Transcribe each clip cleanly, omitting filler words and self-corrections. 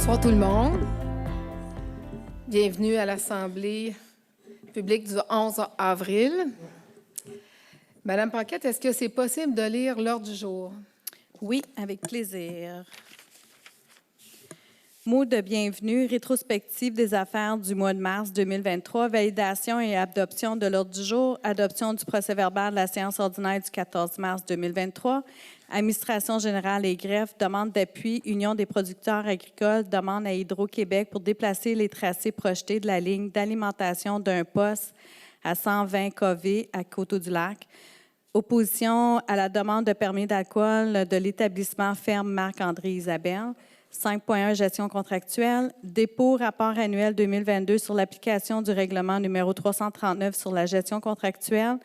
Bonsoir tout le monde. Bienvenue à l'Assemblée publique du 11 avril. Madame Paquette, est-ce que c'est possible de lire l'ordre du jour? Oui, avec plaisir. Mot de bienvenue, rétrospective des affaires du mois de mars 2023, validation et adoption de l'ordre du jour, adoption du procès-verbal de la séance ordinaire du 14 mars 2023, administration générale et greffe, demande d'appui, Union des producteurs agricoles, demande à Hydro-Québec pour déplacer les tracés projetés de la ligne d'alimentation d'un poste à 120 kV à Coteau-du-Lac. Opposition à la demande de permis d'alcool de l'établissement Ferme Marc-André Isabelle. 5.1 Gestion contractuelle. Dépôt rapport annuel 2022 sur l'application du règlement numéro 339 sur la gestion contractuelle.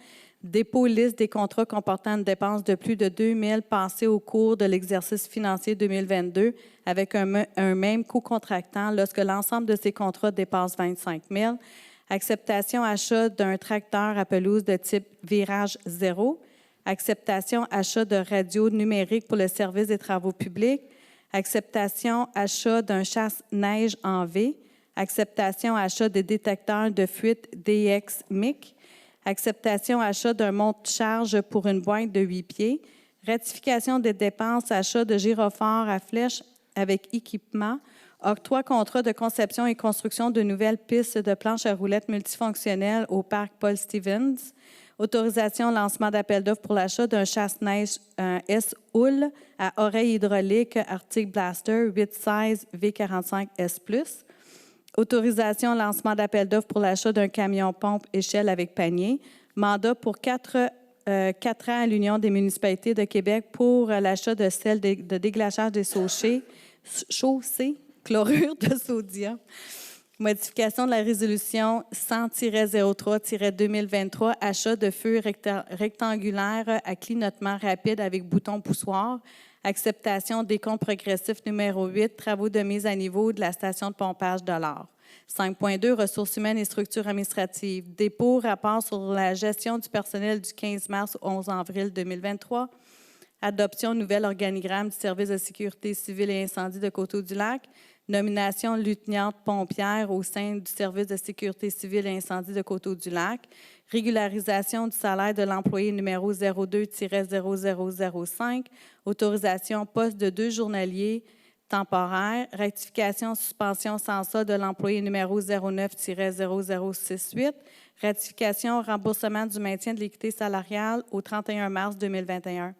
Dépôt liste des contrats comportant une dépense de plus de 2 000 passés au cours de l'exercice financier 2022 avec un même coût contractant lorsque l'ensemble de ces contrats dépasse 25 000. Acceptation achat d'un tracteur à pelouse de type virage 0. Acceptation achat de radio numérique pour le service des travaux publics. Acceptation achat d'un chasse-neige en V. Acceptation achat de détecteurs de fuite DX-MIC. Acceptation achat d'un monte-charge pour une boîte de 8 pieds. Ratification des dépenses achat de gyrophare à flèche avec équipement. Octroi contrat de conception et construction de nouvelles pistes de planches à roulettes multifonctionnelles au parc Paul Stevens. Autorisation lancement d'appel d'offres pour l'achat d'un chasse-neige S-Houle à oreille hydraulique Arctic Blaster 816 V45S+. Autorisation lancement d'appel d'offres pour l'achat d'un camion pompe échelle avec panier. Mandat pour 4 ans à l'Union des municipalités de Québec pour l'achat de sel de déglachage des chaussées, chlorure de sodium. Modification de la résolution 100-03-2023, achat de feux rectangulaires à clignotement rapide avec bouton poussoir. Acceptation des comptes progressifs numéro 8, travaux de mise à niveau de la station de pompage de l'Or. 5.2, ressources humaines et structures administratives. Dépôt, rapport sur la gestion du personnel du 15 mars au 11 avril 2023. Adoption nouvel organigramme du service de sécurité civile et incendie de Coteau-du-Lac. Nomination lieutenant-pompière au sein du service de sécurité civile et incendie de Coteau-du-Lac. Régularisation du salaire de l'employé numéro 02-0005. Autorisation poste de 2 journaliers temporaires. Rectification suspension sans solde de l'employé numéro 09-0068. Ratification remboursement du maintien de l'équité salariale au 31 mars 2021.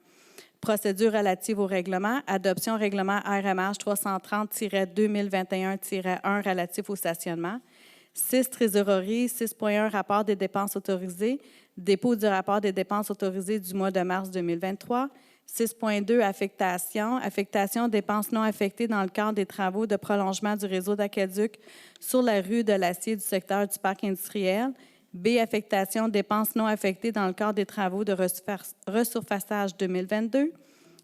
Procédure relative au règlement. Adoption règlement RMH 330-2021-1 relatif au stationnement. 6. Trésorerie. 6.1 Rapport des dépenses autorisées. Dépôt du rapport des dépenses autorisées du mois de mars 2023. 6.2 Affectation. Affectation dépenses non affectées dans le cadre des travaux de prolongement du réseau d'aqueduc sur la rue de l'Acier du secteur du parc industriel. B. Affectation dépenses non affectées dans le cadre des travaux de resurfaçage 2022.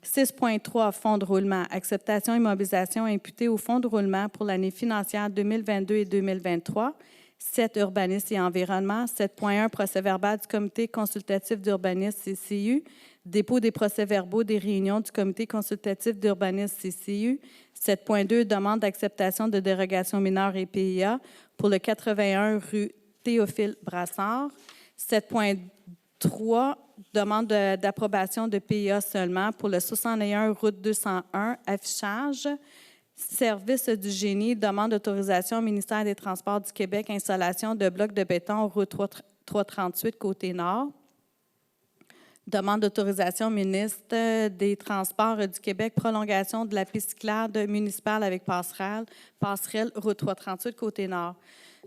6.3 Fonds de roulement. Acceptation et mobilisation imputée au fonds de roulement pour l'année financière 2022 et 2023. 7. Urbanisme et environnement. 7.1 Procès-verbal du comité consultatif d'urbanisme CCU. Dépôt des procès-verbaux des réunions du comité consultatif d'urbanisme CCU. 7.2 Demande d'acceptation de dérogation mineure et PIA pour le 81 rue Théophile Brassard. 7.3 Demande d'approbation de PIA seulement pour le 61 route 201, affichage. Service du génie, demande d'autorisation au ministère des Transports du Québec, installation de blocs de béton route 338 côté nord. Demande d'autorisation au ministre des Transports du Québec, prolongation de la piste cyclable municipale avec passerelle route 338 côté nord.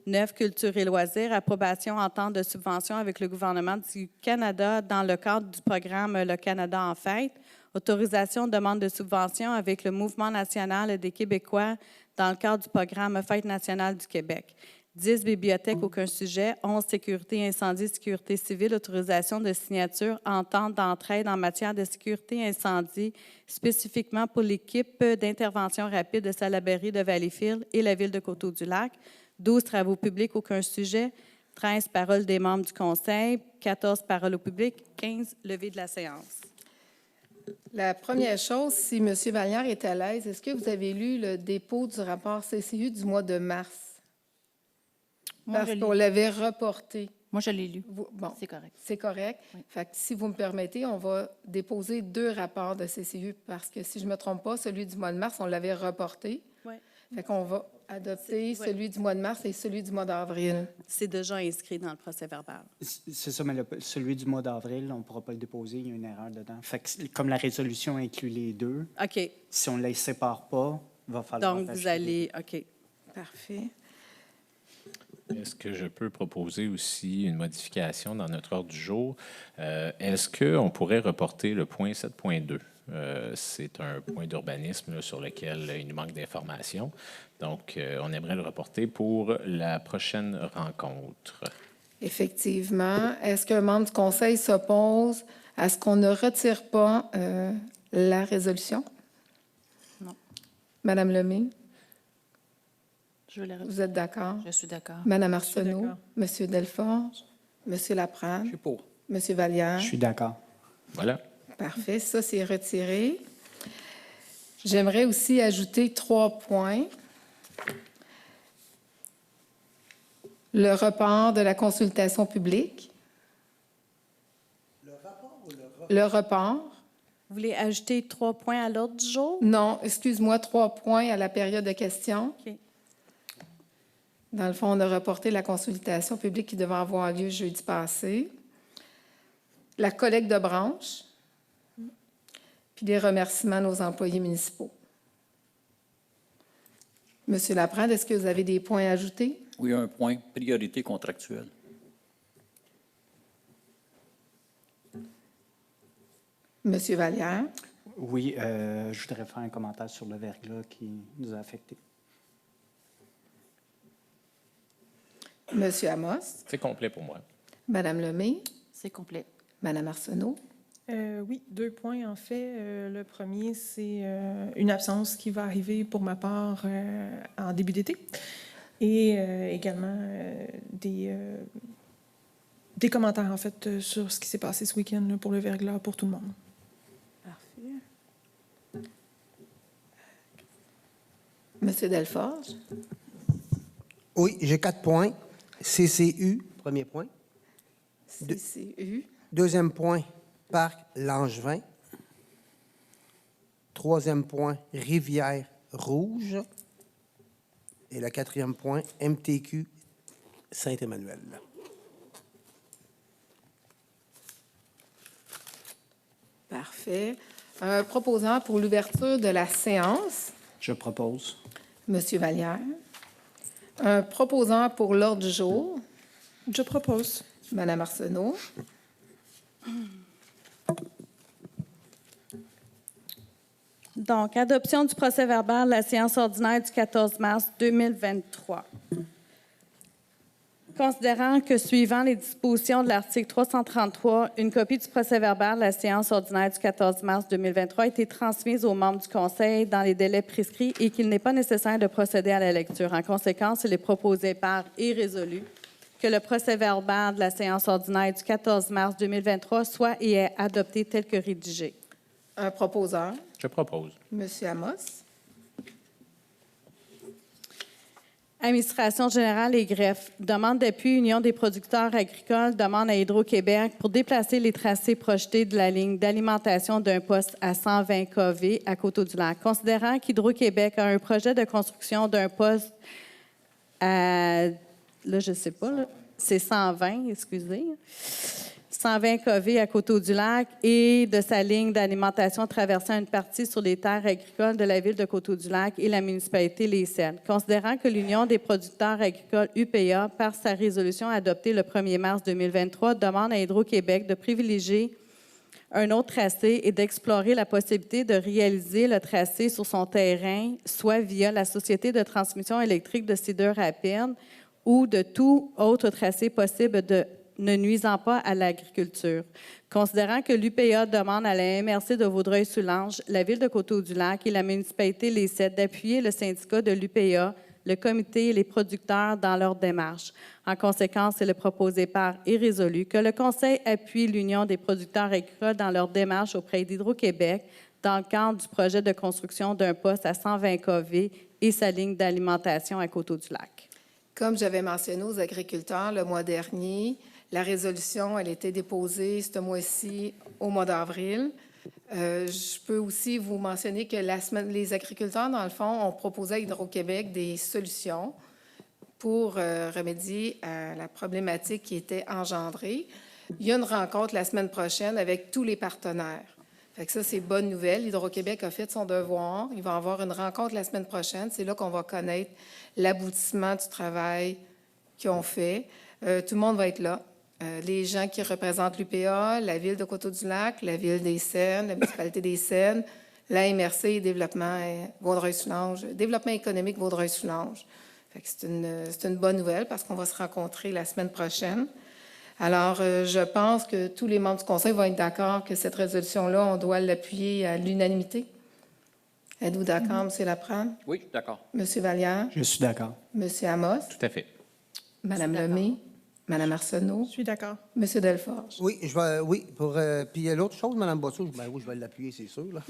9. Culture et loisirs, approbation entente de subvention avec le gouvernement du Canada dans le cadre du programme Le Canada en fête. Autorisation demande de subvention avec le Mouvement national des Québécois dans le cadre du programme Fête nationale du Québec. 10. Bibliothèque, aucun sujet. 11. Sécurité, incendie, sécurité civile, autorisation de signature, entente d'entraide en matière de sécurité incendie, spécifiquement pour l'équipe d'intervention rapide de Salaberry de Valleyfield et la ville de Coteau-du-Lac. 12. Travaux publics, aucun sujet. 13. Paroles des membres du conseil. 14. Paroles au public. 15. Levée de la séance. La première chose, si M. Vallière est à l'aise, est-ce que vous avez lu le dépôt du rapport CCU du mois de mars? Parce qu'on l'avait reporté. Moi, je l'ai lu. Bon, C'est correct. c'est correct. Oui. Fait que si vous me permettez, on va déposer 2 rapports de CCU parce que si je ne me trompe pas, celui du mois de mars, on l'avait reporté. Oui. Fait qu'on va adopter C'est- oui. celui du mois de mars et celui du mois d'avril. C'est déjà inscrit dans le procès-verbal. C'est ça, mais celui du mois d'avril, on ne pourra pas le déposer, il y a une erreur dedans. Fait que, comme la résolution inclut les deux, OK. si on ne les sépare pas, il va falloir. Donc, vous ajouter. allez... OK. Parfait. Est-ce que je peux proposer aussi une modification dans notre ordre du jour? Est-ce qu'on pourrait reporter le point 7.2? C'est un point d'urbanisme là, sur lequel il nous manque d'informations. Donc, on aimerait le reporter pour la prochaine rencontre. Effectivement. Est-ce qu'un membre du conseil s'oppose à ce qu'on ne retire pas la résolution? Non. Madame Lemay, Je veux la vous êtes d'accord? Je suis d'accord. Madame suis Arsenault, d'accord. Monsieur Delforge, Monsieur Laprade, Je suis pour. Monsieur Vallière. Je suis d'accord. Voilà. Parfait, ça c'est retiré. J'aimerais aussi ajouter 3 points. Le report de la consultation publique. Le report? Vous voulez ajouter 3 points à l'ordre du jour? Non, excuse-moi, 3 points à la période de questions. OK. Dans le fond, on a reporté la consultation publique qui devait avoir lieu jeudi passé. La collecte de branches. Puis les remerciements à nos employés municipaux. Monsieur Laprade, est-ce que vous avez des points à ajouter? Oui, un point, priorité contractuelle. Monsieur Vallière, Oui, je voudrais faire un commentaire sur le verglas qui nous a affectés. Monsieur Amos, C'est complet pour moi. Madame Lemay, C'est complet. Madame Arsenault. Oui, 2 points en fait. Le premier, c'est une absence qui va arriver pour ma part en début d'été et également des commentaires en fait sur ce qui s'est passé ce week-end là, pour le verglas pour tout le monde. Parfait. Monsieur Delforge, Oui, j'ai 4 points. CCU, premier point. CCU. Deuxième point, Parc Langevin. Troisième point, Rivière Rouge. Et le 4e point, MTQ Saint-Emmanuel. Parfait. Un proposant pour l'ouverture de la séance, Je propose. Monsieur Vallière. Un proposant pour l'ordre du jour, Je propose. Madame Arsenault. Donc, adoption du procès-verbal de la séance ordinaire du 14 mars 2023. Considérant que, suivant les dispositions de l'article 333, une copie du procès-verbal de la séance ordinaire du 14 mars 2023 a été transmise aux membres du Conseil dans les délais prescrits et qu'il n'est pas nécessaire de procéder à la lecture. En conséquence, il est proposé par et résolu que le procès-verbal de la séance ordinaire du 14 mars 2023 soit et est adopté tel que rédigé. Un proposeur, Je propose. Monsieur Amos. Administration générale et greffe. Demande d'appui Union des producteurs agricoles demande à Hydro-Québec pour déplacer les tracés projetés de la ligne d'alimentation d'un poste à 120 kV à Coteau-du-Lac. Considérant qu'Hydro-Québec a un projet de construction d'un poste à... Là, je ne sais pas, là. C'est 120, excusez. 120 kV à Coteau-du-Lac et de sa ligne d'alimentation traversant une partie sur les terres agricoles de la ville de Coteau-du-Lac et la municipalité Les Cèdres. Considérant que l'Union des producteurs agricoles UPA, par sa résolution adoptée le 1er mars 2023, demande à Hydro-Québec de privilégier un autre tracé et d'explorer la possibilité de réaliser le tracé sur son terrain, soit via la Société de transmission électrique de Cedar-Rapides ou de tout autre tracé possible ne nuisant pas à l'agriculture. Considérant que l'UPA demande à la MRC de Vaudreuil-Soulanges, la Ville de Coteau-du-Lac et la municipalité Les Cèdres d'appuyer le syndicat de l'UPA le comité et les producteurs dans leur démarche. En conséquence, il est proposé par et résolu que le Conseil appuie l'Union des producteurs agricoles dans leur démarche auprès d'Hydro-Québec dans le cadre du projet de construction d'un poste à 120 kV et sa ligne d'alimentation à Coteau-du-Lac. Comme j'avais mentionné aux agriculteurs le mois dernier, la résolution, elle a été déposée ce mois-ci au mois d'avril. Je peux aussi vous mentionner que les agriculteurs, dans le fond, ont proposé à Hydro-Québec des solutions pour remédier à la problématique qui était engendrée. Il y a une rencontre la semaine prochaine avec tous les partenaires. Fait que ça, c'est bonne nouvelle. Hydro-Québec a fait son devoir. Il va y avoir une rencontre la semaine prochaine. C'est là qu'on va connaître l'aboutissement du travail qu'ils ont fait. Tout le monde va être là. Les gens qui représentent l'UPA, la Ville de Coteau-du-Lac, la Ville des Seines, la municipalité des Seines, la MRC, Développement Vaudreuil-Soulanges, Développement économique Vaudreuil-Soulanges. Fait que c'est une bonne nouvelle parce qu'on va se rencontrer la semaine prochaine. Alors, je pense que tous les membres du Conseil vont être d'accord que cette résolution-là, on doit l'appuyer à l'unanimité. Êtes-vous d'accord, M. Laprade? Oui, d'accord. M. Vallière? Je suis d'accord. M. Amos? Tout à fait. Mme Lemay? Mme Arsenault? Je suis d'accord. M. Delforge? Oui, puis il y a l'autre chose, Mme Bossou, oui, je vais l'appuyer, c'est sûr. Là.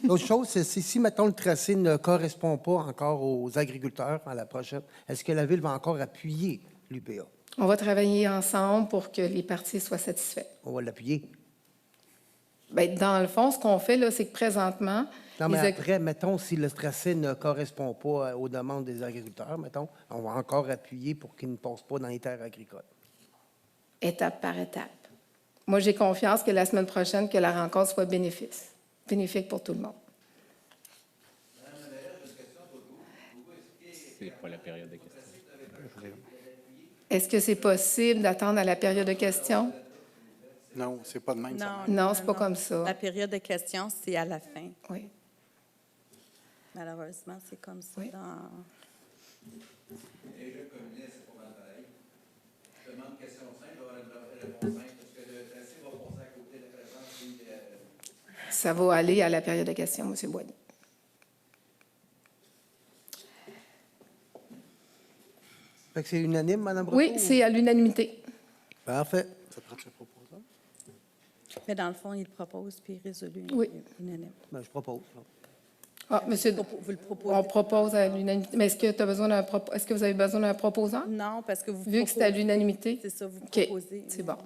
L'autre chose, c'est si, mettons, le tracé ne correspond pas encore aux agriculteurs à la prochaine, est-ce que la Ville va encore appuyer l'UPA? On va travailler ensemble pour que les parties soient satisfaits. On va l'appuyer. Bien, dans le fond, ce qu'on fait, là, c'est que présentement... Non, mais les après, mettons, si le tracé ne correspond pas aux demandes des agriculteurs, mettons, on va encore appuyer pour qu'ils ne passent pas dans les terres agricoles. Étape par étape. Moi, j'ai confiance que la semaine prochaine, que la rencontre soit bénéfique pour tout le monde. C'est pas la période de questions. Est-ce que c'est possible d'attendre à la période de questions? Non, c'est pas de même. ça. Non, c'est pas comme ça. La période de questions, c'est à la fin. Oui. Malheureusement, c'est comme ça. Oui. Ça va aller à la période de questions, M. Boigny. Fait que c'est unanime, Mme Brosseau? Oui, c'est à l'unanimité. Parfait. Ça prend-tu un proposant? Mais dans le fond, il propose puis il résolu Oui. unanime. Ben, je propose. Ah, monsieur, Vous le proposez? on propose à l'unanimité. Mais est-ce que est-ce que vous avez besoin d'un proposant? Non, parce que vous Vu que c'est à l'unanimité? C'est ça, vous OK, proposez. c'est bon.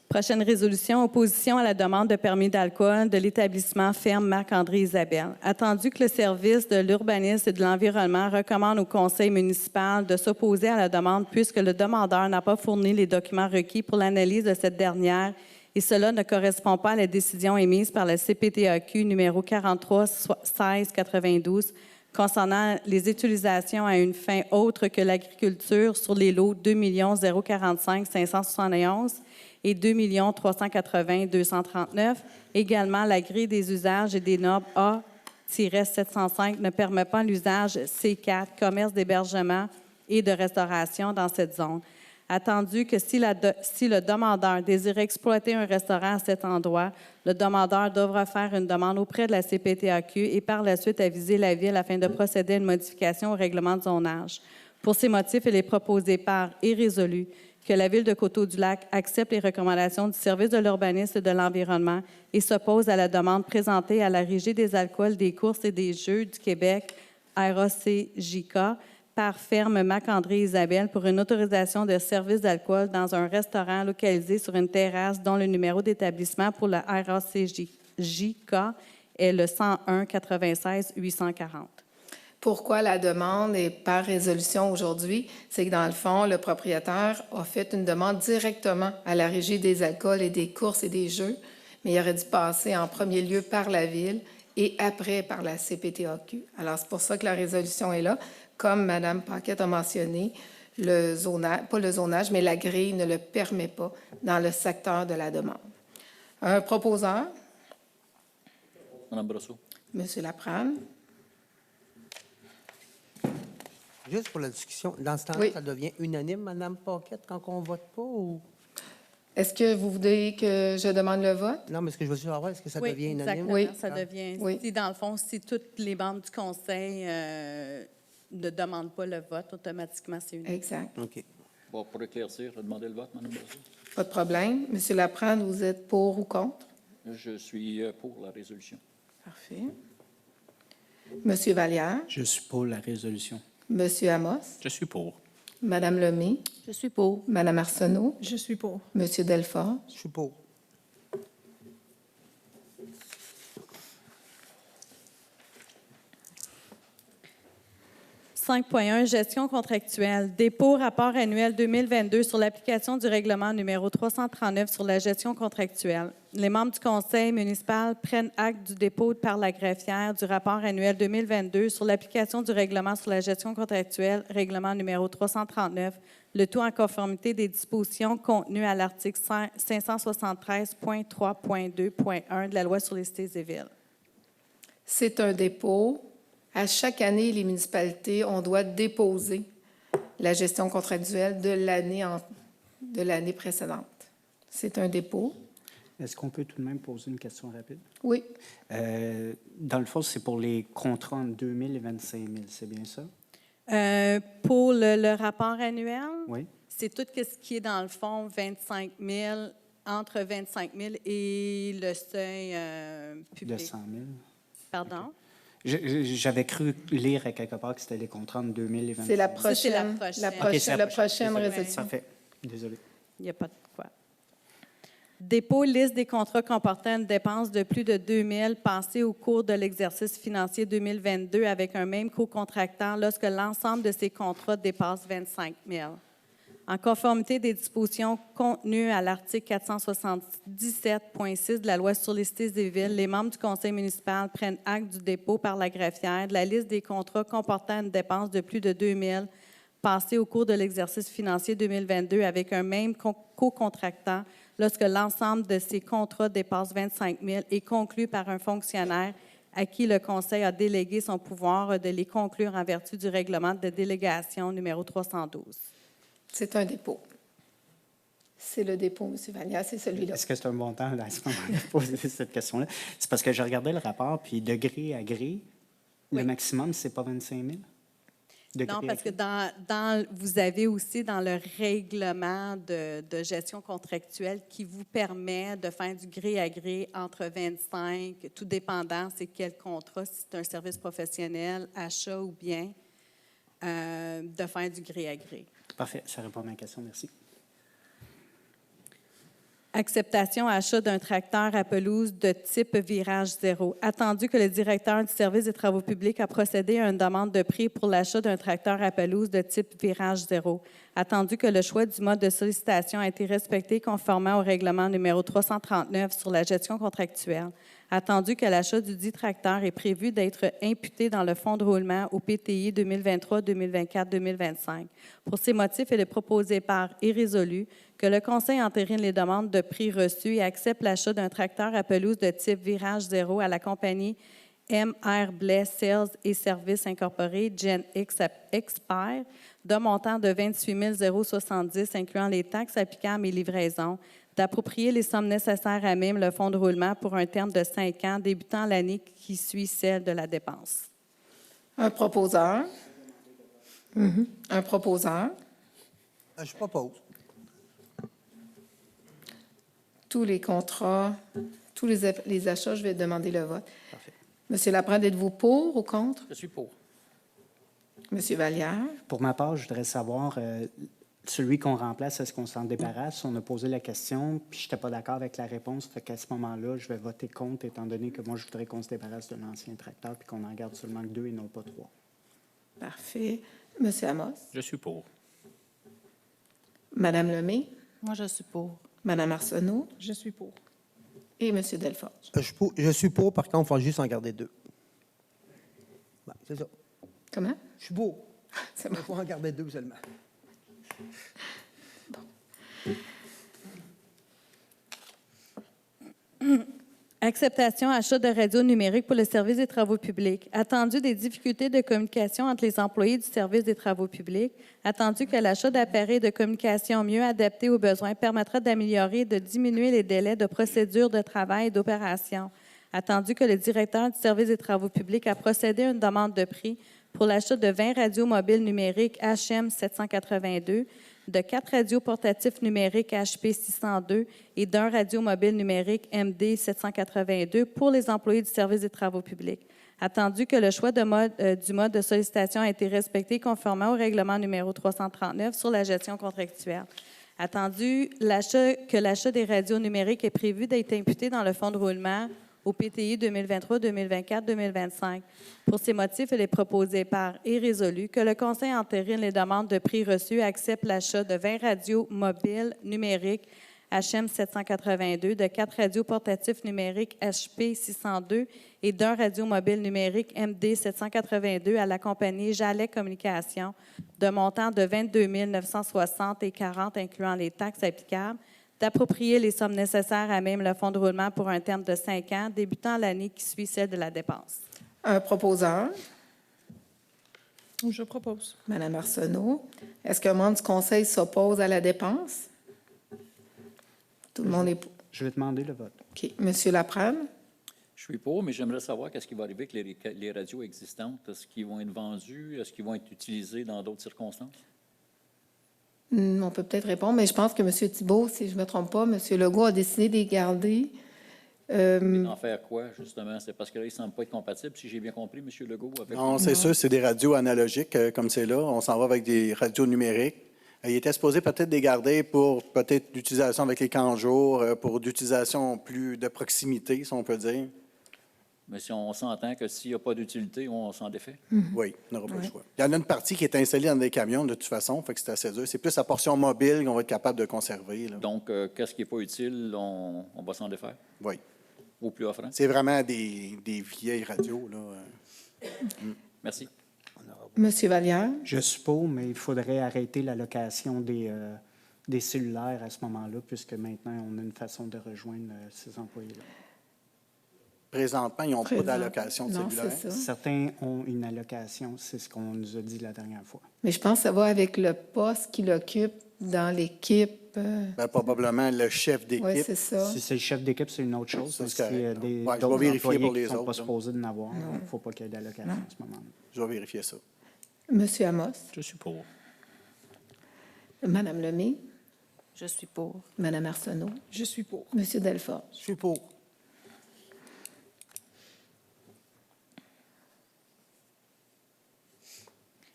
Prochaine résolution, opposition à la demande de permis d'alcool de l'établissement Ferme Marc-André Isabelle. Attendu que le service de l'urbanisme et de l'environnement recommande au conseil municipal de s'opposer à la demande puisque le demandeur n'a pas fourni les documents requis pour l'analyse de cette dernière et cela ne correspond pas à la décision émise par la CPTAQ numéro 43-1692 concernant les utilisations à une fin autre que l'agriculture sur les lots 2 045 571 et 2 380 239. Également, la grille des usages et des normes A-705 ne permet pas l'usage C4, commerce d'hébergement et de restauration dans cette zone. Attendu que si le demandeur désire exploiter un restaurant à cet endroit, le demandeur devra faire une demande auprès de la CPTAQ et par la suite aviser la Ville afin de procéder à une modification au règlement de zonage. Pour ces motifs, il est proposé par et résolu que la Ville de Coteau-du-Lac accepte les recommandations du service de l'urbanisme et de l'environnement et s'oppose à la demande présentée à la Régie des alcools, des courses et des jeux du Québec, RACJK, par Ferme Marc-André Isabelle pour une autorisation de service d'alcool dans un restaurant localisé sur une terrasse dont le numéro d'établissement pour la RACJK est le 101 96 840. Pourquoi la demande est par résolution aujourd'hui? C'est que dans le fond, le propriétaire a fait une demande directement à la Régie des alcools et des courses et des jeux, mais il aurait dû passer en premier lieu par la Ville et après par la CPTAQ. Alors, c'est pour ça que la résolution est là. Comme Mme Paquette a mentionné, le zonage, pas le zonage, mais la grille ne le permet pas dans le secteur de la demande. Un proposeur? Mme Brosseau. M. Laprade? Juste pour la discussion, dans ce temps-là, Oui. ça devient unanime, Mme Paquette, quand on ne vote pas? Ou... Est-ce que vous voulez que je demande le vote? Non, mais ce que je veux savoir, est-ce que ça Oui, devient unanime? exactement. Oui. Ça devient. Oui. Si, dans le fond, si tous les membres du conseil ne demandent pas le vote, automatiquement, c'est unanime. Exact. OK. Bon, pour éclaircir, je vais demander le vote, Mme Brossou. Pas de problème. Monsieur Laprade, vous êtes pour ou contre? Je suis pour la résolution. Parfait. Monsieur Vallière, Je suis pour la résolution. Monsieur Amos, Je suis pour. Madame Lemay, Je suis pour. Madame Arsenault, Je suis pour. Monsieur Delfort. Je suis pour. 5.1, gestion contractuelle. Dépôt rapport annuel 2022 sur l'application du règlement numéro 339 sur la gestion contractuelle. Les membres du conseil municipal prennent acte du dépôt par la greffière du rapport annuel 2022 sur l'application du règlement sur la gestion contractuelle, règlement numéro 339, le tout en conformité des dispositions contenues à l'article 573.3.2.1 de la loi sur les cités et villes. C'est un dépôt. À chaque année, les municipalités, on doit déposer la gestion contractuelle de l'année précédente. C'est un dépôt. Est-ce qu'on peut tout de même poser une question rapide? Oui, Dans le fond, c'est pour les contrats entre 2 000 et 25 000, c'est bien ça? Pour le rapport annuel, Oui. c'est tout ce qui est dans le fond 25 000, entre 25 000 et le seuil De public. 100 000. Pardon? J'avais cru lire à quelque part que c'était les contrats entre 2 000 et 25 000. c'est la Ça, c'est la prochaine, prochaine. OK, c'est la prochaine Désolé. résolution. Parfait. Désolé. Il n'y a pas de quoi. Dépôt liste des contrats comportant une dépense de plus de 2 000 passés au cours de l'exercice financier 2022 avec un même co-contractant lorsque l'ensemble de ces contrats dépasse 25 000. En conformité des dispositions contenues à l'article 477.6 de la loi sur les cités et villes, les membres du conseil municipal prennent acte du dépôt par la greffière de la liste des contrats comportant une dépense de plus de 2 000 passés au cours de l'exercice financier 2022 avec un même co-contractant lorsque l'ensemble de ces contrats dépasse 25 000 et conclu par un fonctionnaire à qui le conseil a délégué son pouvoir de les conclure en vertu du règlement de délégation numéro 312. C'est un dépôt. C'est le dépôt, M. Vallière, c'est celui-là. Est-ce que c'est un bon temps là, à ce moment-là, de poser cette question-là? C'est parce que je regardais le rapport, puis de gré à gré, Oui. le maximum, c'est pas 25 000? De Non, gré à parce que gré? vous avez aussi dans le règlement de gestion contractuelle qui vous permet de faire du gré à gré entre 25, tout dépendant c'est quel contrat, si c'est un service professionnel, achat ou bien, de faire du gré à gré. Parfait, ça répond à ma question, merci. Acceptation achat d'un tracteur à pelouse de type virage zéro. Attendu que le directeur du service des travaux publics a procédé à une demande de prix pour l'achat d'un tracteur à pelouse de type virage zéro. Attendu que le choix du mode de sollicitation a été respecté conformément au règlement numéro 339 sur la gestion contractuelle. Attendu que l'achat du dit tracteur est prévu d'être imputé dans le fonds de roulement au PTI 2023, 2024, 2025. Pour ces motifs, il est proposé par et résolu que le Conseil entérine les demandes de prix reçues et accepte l'achat d'un tracteur à pelouse de type virage zéro à la compagnie MR Blais Sales et Services Incorporés Gen X Expert d'un montant de 28 070 incluant les taxes applicables et livraisons, d'approprier les sommes nécessaires à même le fonds de roulement pour un terme de 5 ans débutant l'année qui suit celle de la dépense. Un proposeur. Un proposeur. Je propose. Tous les contrats, tous les achats, je vais demander le vote. Parfait. Monsieur Laprade, êtes-vous pour ou contre? Je suis pour. Monsieur Vallière? Pour ma part, je voudrais savoir, celui qu'on remplace, est-ce qu'on s'en débarrasse? On a posé la question, puis je n'étais pas d'accord avec la réponse. Fait qu'à ce moment-là, je vais voter contre, étant donné que moi, je voudrais qu'on se débarrasse de l'ancien tracteur, puis qu'on en garde seulement que 2 et non pas 3. Parfait. Monsieur Amos? Je suis pour. Madame Lemay? Moi, je suis pour. Madame Arsenault? Je suis pour. Et Monsieur Delforge? Je suis pour, par contre, il faut juste en garder 2. Ouais, c'est ça. Comment? Je suis pour. C'est Il faut en garder 2 seulement. Acceptation, achat de radio numérique pour le service des travaux publics. Attendu des difficultés de communication entre les employés du service des travaux publics. Attendu que l'achat d'appareils de communication mieux adaptés aux besoins permettra d'améliorer et de diminuer les délais de procédure de travail et d'opération. Attendu que le directeur du service des travaux publics a procédé à une demande de prix pour l'achat de 20 radios mobiles numériques HM 782, de 4 radios portatifs numériques HP 602 et d'un radio mobile numérique MD 782 pour les employés du service des travaux publics. Attendu que le choix du mode de sollicitation a été respecté conformément au règlement numéro 339 sur la gestion contractuelle. Attendu que l'achat des radios numériques est prévu d'être imputé dans le fonds de roulement au PTI 2023, 2024, 2025. Pour ces motifs, il est proposé par et résolu que le Conseil entérine les demandes de prix reçues et accepte l'achat de 20 radios mobiles numériques HM 782, de 4 radios portatifs numériques HP 602 et d'un radio mobile numérique MD 782 à la compagnie Jalais Communications, de montant de 22 960 et 40 incluant les taxes applicables, d'approprier les sommes nécessaires à même le fonds de roulement pour un terme de 5 ans, débutant l'année qui suit celle de la dépense. Un proposeur, Je propose. Mme Arsenault. Est-ce qu'un membre du conseil s'oppose à la dépense? Tout le monde est pour. Je vais demander le vote. OK. Monsieur Laprade? Je suis pour, mais j'aimerais savoir qu'est-ce qui va arriver avec les radios existantes. Est-ce qu'ils vont être vendus? Est-ce qu'ils vont être utilisés dans d'autres circonstances? On peut peut-être répondre, mais je pense que M. Thibault, si je ne me trompe pas, M. Legault a décidé de les garder. Mais d'en faire quoi, justement? C'est parce que là, ils ne semblent pas être compatibles, si j'ai bien compris, M. Legault. Avec Non, c'est sûr, c'est des radios analogiques comme c'est là. On s'en va avec des radios numériques. Il était supposé peut-être les garder pour peut-être l'utilisation avec les camps jours, pour d'utilisation plus de proximité, si on peut dire. Mais si on s'entend que s'il n'y a pas d'utilité, on s'en défait. Oui, on n'aura pas le choix. Il y en a une partie qui est installée dans des camions, de toute façon, fait que c'est assez dur. C'est plus la portion mobile qu'on va être capable de conserver. Là. Donc, qu'est-ce qui n'est pas utile, on va s'en défaire Oui. au plus offrant. C'est vraiment des vieilles radios. Là. Merci. Monsieur Vallière? Je suppose, mais il faudrait arrêter la location des cellulaires à ce moment-là, puisque maintenant, on a une façon de rejoindre ces employés-là. Présentement, ils n'ont pas d'allocation de Non, cellulaire. c'est ça. Certains ont une allocation, c'est ce qu'on nous a dit la dernière fois. Mais je pense que ça va avec le poste qu'il occupe dans l'équipe. Ben, probablement le chef d'équipe. Oui, c'est ça. Si c'est le chef d'équipe, c'est une autre chose. Ça, Mais c'est s'il y a correct, des donc. Ouais, je d'autres vais vérifier employés pour qui les ne sont pas autres, là. supposés de n'avoir, il ne faut pas qu'il y ait d'allocation à ce moment-là. Je vais vérifier ça. Monsieur Amos? Je suis pour. Madame Lemay? Je suis pour. Madame Arsenault? Je suis pour. Monsieur Delforge? Je suis pour.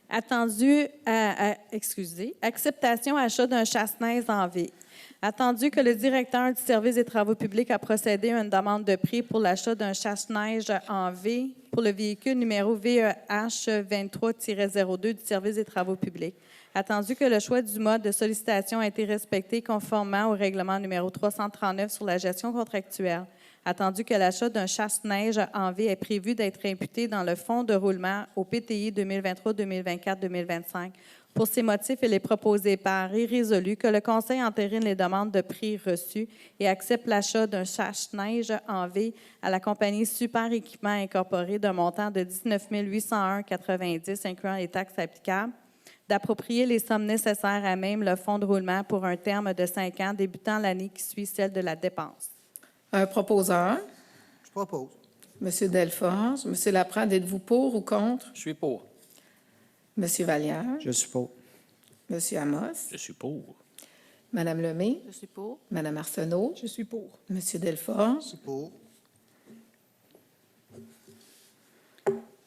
Attendu acceptation achat d'un chasse-neige en V. Attendu que le directeur du service des travaux publics a procédé à une demande de prix pour l'achat d'un chasse-neige en V pour le véhicule numéro VEH 23-02 du service des travaux publics. Attendu que le choix du mode de sollicitation a été respecté conformément au règlement numéro 339 sur la gestion contractuelle. Attendu que l'achat d'un chasse-neige en V est prévu d'être imputé dans le fonds de roulement au PTI 2023, 2024, 2025. Pour ces motifs, il est proposé par et résolu que le Conseil entérine les demandes de prix reçues et accepte l'achat d'un chasse-neige en V à la compagnie Super Équipement Incorporé d'un montant de 19 801,90 incluant les taxes applicables, d'approprier les sommes nécessaires à même le fonds de roulement pour un terme de 5 ans débutant l'année qui suit celle de la dépense. Un proposeur? Je propose. Monsieur Delforge? Monsieur Laprade, êtes-vous pour ou contre? Je suis pour. Monsieur Vallière? Je suis pour. Monsieur Amos? Je suis pour. Madame Lemay? Je suis pour. Madame Arsenault? Je suis pour. Monsieur Delforge? Je suis pour.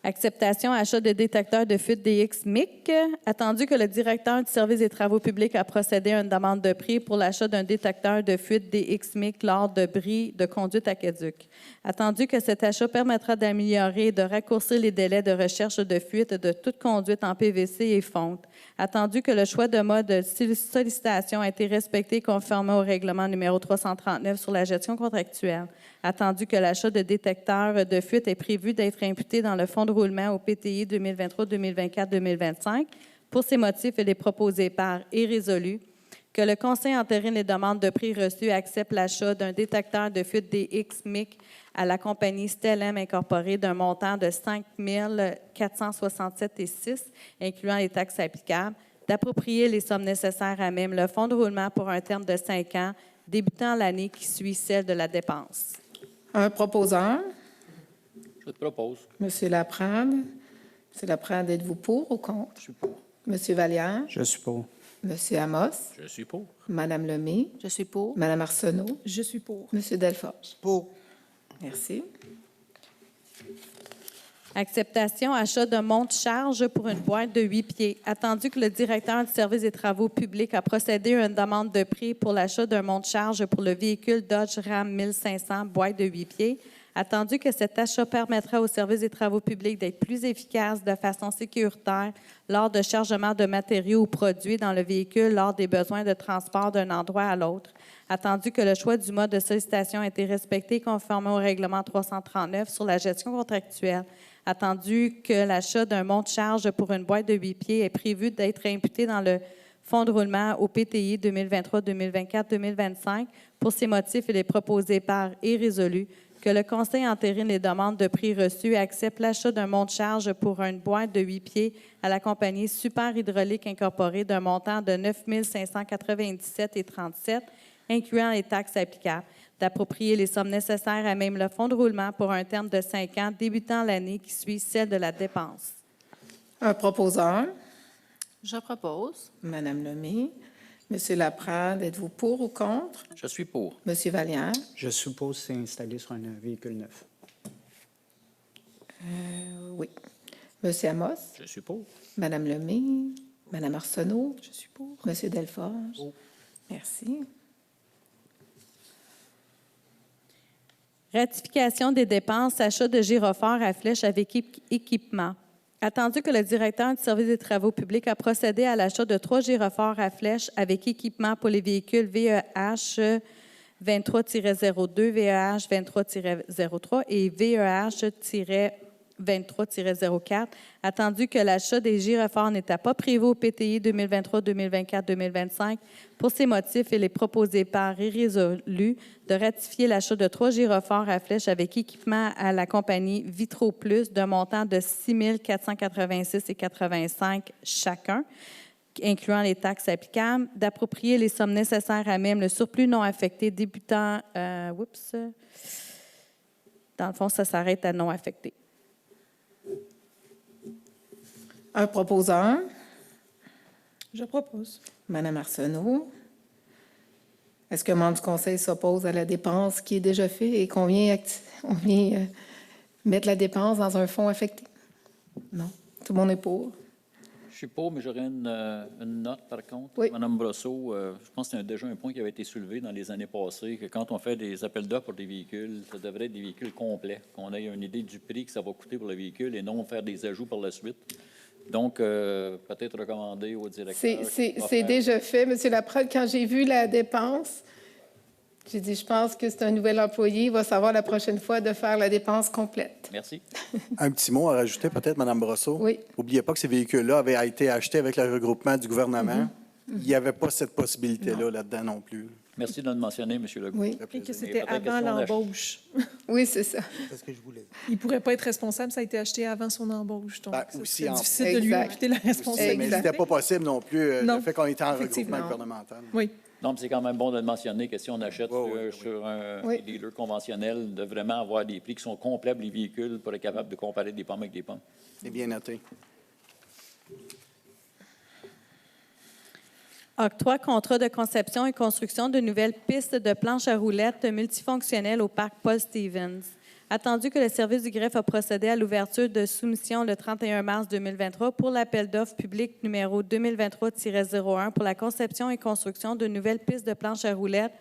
Acceptation, achat de détecteurs de fuite DX-MIC. Attendu que le directeur du service des travaux publics a procédé à une demande de prix pour l'achat d'un détecteur de fuite DX-MIC lors de bris de conduite aqueduc. Attendu que cet achat permettra d'améliorer et de raccourcir les délais de recherche de fuite de toute conduite en PVC et fonte. Attendu que le choix de mode de sollicitation a été respecté conformément au règlement numéro 339 sur la gestion contractuelle. Attendu que l'achat de détecteurs de fuite est prévu d'être imputé dans le fonds de roulement au PTI 2023, 2024, 2025. Pour ces motifs, il est proposé par et résolu que le Conseil entérine les demandes de prix reçues et accepte l'achat d'un détecteur de fuite DX-MIC à la compagnie Stellem Incorporée d'un montant de 5 467,6 incluant les taxes applicables, d'approprier les sommes nécessaires à même le fonds de roulement pour un terme de 5 ans, débutant l'année qui suit celle de la dépense. Un proposeur, Je te propose. Monsieur Laprade. Monsieur Laprade, êtes-vous pour ou contre? Je suis pour. Monsieur Vallière, Je suis pour. Monsieur Amos, Je suis pour. Madame Lemay, Je suis pour. Madame Arsenault, Je suis pour. Monsieur Delforge. Pour. Merci. Acceptation, achat de monte-charge pour une boîte de 8 pieds. Attendu que le directeur du service des travaux publics a procédé à une demande de prix pour l'achat d'un monte-charge pour le véhicule Dodge Ram 1500 boîte de 8 pieds, attendu que cet achat permettra au service des travaux publics d'être plus efficace de façon sécuritaire lors de chargement de matériaux ou produits dans le véhicule lors des besoins de transport d'un endroit à l'autre, attendu que le choix du mode de sollicitation a été respecté conformément au règlement 339 sur la gestion contractuelle, attendu que l'achat d'un monte-charge pour une boîte de 8 pieds est prévu d'être imputé dans le fonds de roulement au PTI 2023, 2024, 2025. Pour ces motifs, il est proposé par et résolu que le Conseil entérine les demandes de prix reçues et accepte l'achat d'un monte-charge pour une boîte de 8 pieds à la compagnie Super Hydraulique Incorporée d'un montant de 9 597,37 incluant les taxes applicables, d'approprier les sommes nécessaires à même le fonds de roulement pour un terme de 5 ans débutant l'année qui suit celle de la dépense. Un proposeur, Je propose. Madame Lemay. Monsieur Laprade, êtes-vous pour ou contre? Je suis pour. Monsieur Vallière, Je suppose que c'est installé sur un véhicule neuf. oui. Monsieur Amos, Je suis pour. Madame Lemay, Madame Arsenault, Je suis pour. Monsieur Delforge. Merci. Ratification des dépenses, achat de gyrophare à flèche avec équipement. Attendu que le directeur du service des travaux publics a procédé à l'achat de 3 gyrophares à flèche avec équipement pour les véhicules VEH 23-02, VEH 23-03 et VEH-23-04, attendu que l'achat des gyrophares n'était pas prévu au PTI 2023, 2024, 2025. Pour ces motifs, il est proposé par et résolu de ratifier l'achat de 3 gyrophares à flèche avec équipement à la compagnie Vitro Plus d'un montant de 6 486,85 chacun, incluant les taxes applicables, d'approprier les sommes nécessaires à même le surplus non affecté débutant... Dans le fond, ça s'arrête à non affecté. Un proposeur, Je propose. Madame Arsenault. Est-ce qu'un membre du Conseil s'oppose à la dépense qui est déjà faite et qu'on vient mettre la dépense dans un fonds affecté? Non. Tout le monde est pour. Je suis pour, mais j'aurais une note, par contre. Oui. Madame Brosseau, je pense que c'est déjà un point qui avait été soulevé dans les années passées, que quand on fait des appels d'offres pour des véhicules, ça devrait être des véhicules complets, qu'on ait une idée du prix que ça va coûter pour le véhicule et non faire des ajouts par la suite. Donc, peut-être recommander au directeur. C'est déjà fait, Monsieur Laprade. Quand j'ai vu la dépense, j'ai dit, je pense que c'est un nouvel employé. Il va savoir la prochaine fois de faire la dépense complète. Merci. Un petit mot à rajouter peut-être, Mme Brosseau. Oui. N'oubliez pas que ces véhicules-là avaient été achetés avec le regroupement du gouvernement. Il n'y avait pas cette possibilité-là là-dedans non plus. Merci de le mentionner, M. Legault. Oui. Et que Et c'était peut-être avant question d'acheter. l'embauche. Oui, c'est ça. C'est ce que je voulais dire. Il ne pourrait pas être responsable, ça a été acheté avant son embauche. Donc, Ben, c'est aussi, en- difficile de lui Exact. imputer la Mais responsabilité. c'était pas possible non plus, Non, le fait qu'on était en effectivement. regroupement gouvernemental. Oui. Non, mais c'est quand même bon de le mentionner que si on achète Oui, oui, oui. sur un Oui. dealer conventionnel, de vraiment avoir des prix qui sont complets pour les véhicules pour être capable de comparer des pommes avec des pommes. C'est bien noté. Octroi contrat de conception et construction de nouvelles pistes de planches à roulettes multifonctionnelles au parc Paul Stevens. Attendu que le service du greffe a procédé à l'ouverture de soumission le 31 mars 2023 pour l'appel d'offres public numéro 2023-01 pour la conception et construction de nouvelles pistes de planches à roulettes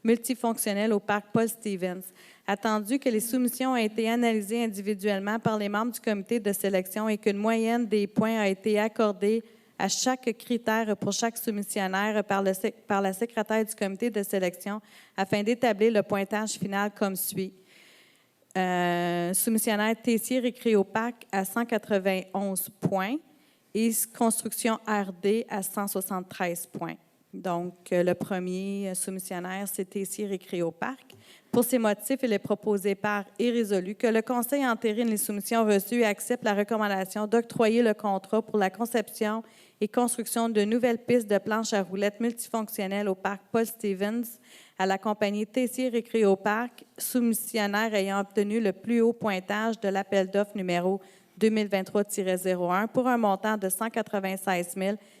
multifonctionnelles au parc Paul Stevens. Attendu que les soumissions ont été analysées individuellement par les membres du comité de sélection et qu'une moyenne des points a été accordée à chaque critère pour chaque soumissionnaire par la secrétaire du comité de sélection afin d'établir le pointage final comme suit. Soumissionnaire Tessier Récréoparc à 191 points et Construction RD à 173 points. Donc, le premier soumissionnaire, c'est Tessier Récréoparc. Pour ces motifs, il est proposé par et résolu que le Conseil entérine les soumissions reçues et accepte la recommandation d'octroyer le contrat pour la conception et construction de nouvelles pistes de planches à roulettes multifonctionnelles au parc Paul Stevens à la compagnie Tessier Récréoparc, soumissionnaire ayant obtenu le plus haut pointage de l'appel d'offres numéro 2023-01 pour un montant de 196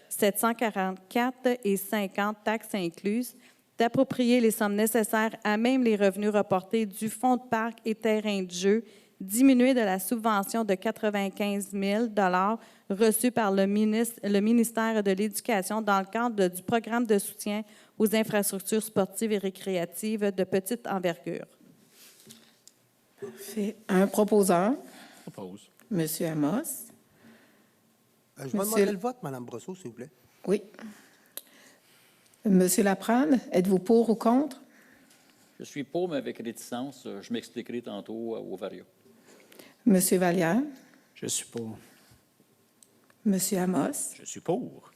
744,50 taxes incluses, d'approprier les sommes nécessaires à même les revenus reportés du fonds de parc et terrain de jeu, diminué de la subvention de 95 000 reçue par le ministère de l'Éducation dans le cadre du programme de soutien aux infrastructures sportives et récréatives de petite envergure. Fait un proposeur, Propose. M. Amos. Je vais demander le vote, Mme Brosseau, s'il vous plaît. Oui. Monsieur Laprade, êtes-vous pour ou contre? Je suis pour, mais avec réticence. Je m'expliquerai tantôt au Varia. Monsieur Vallière, Je suis pour. Monsieur Amos, Je suis pour.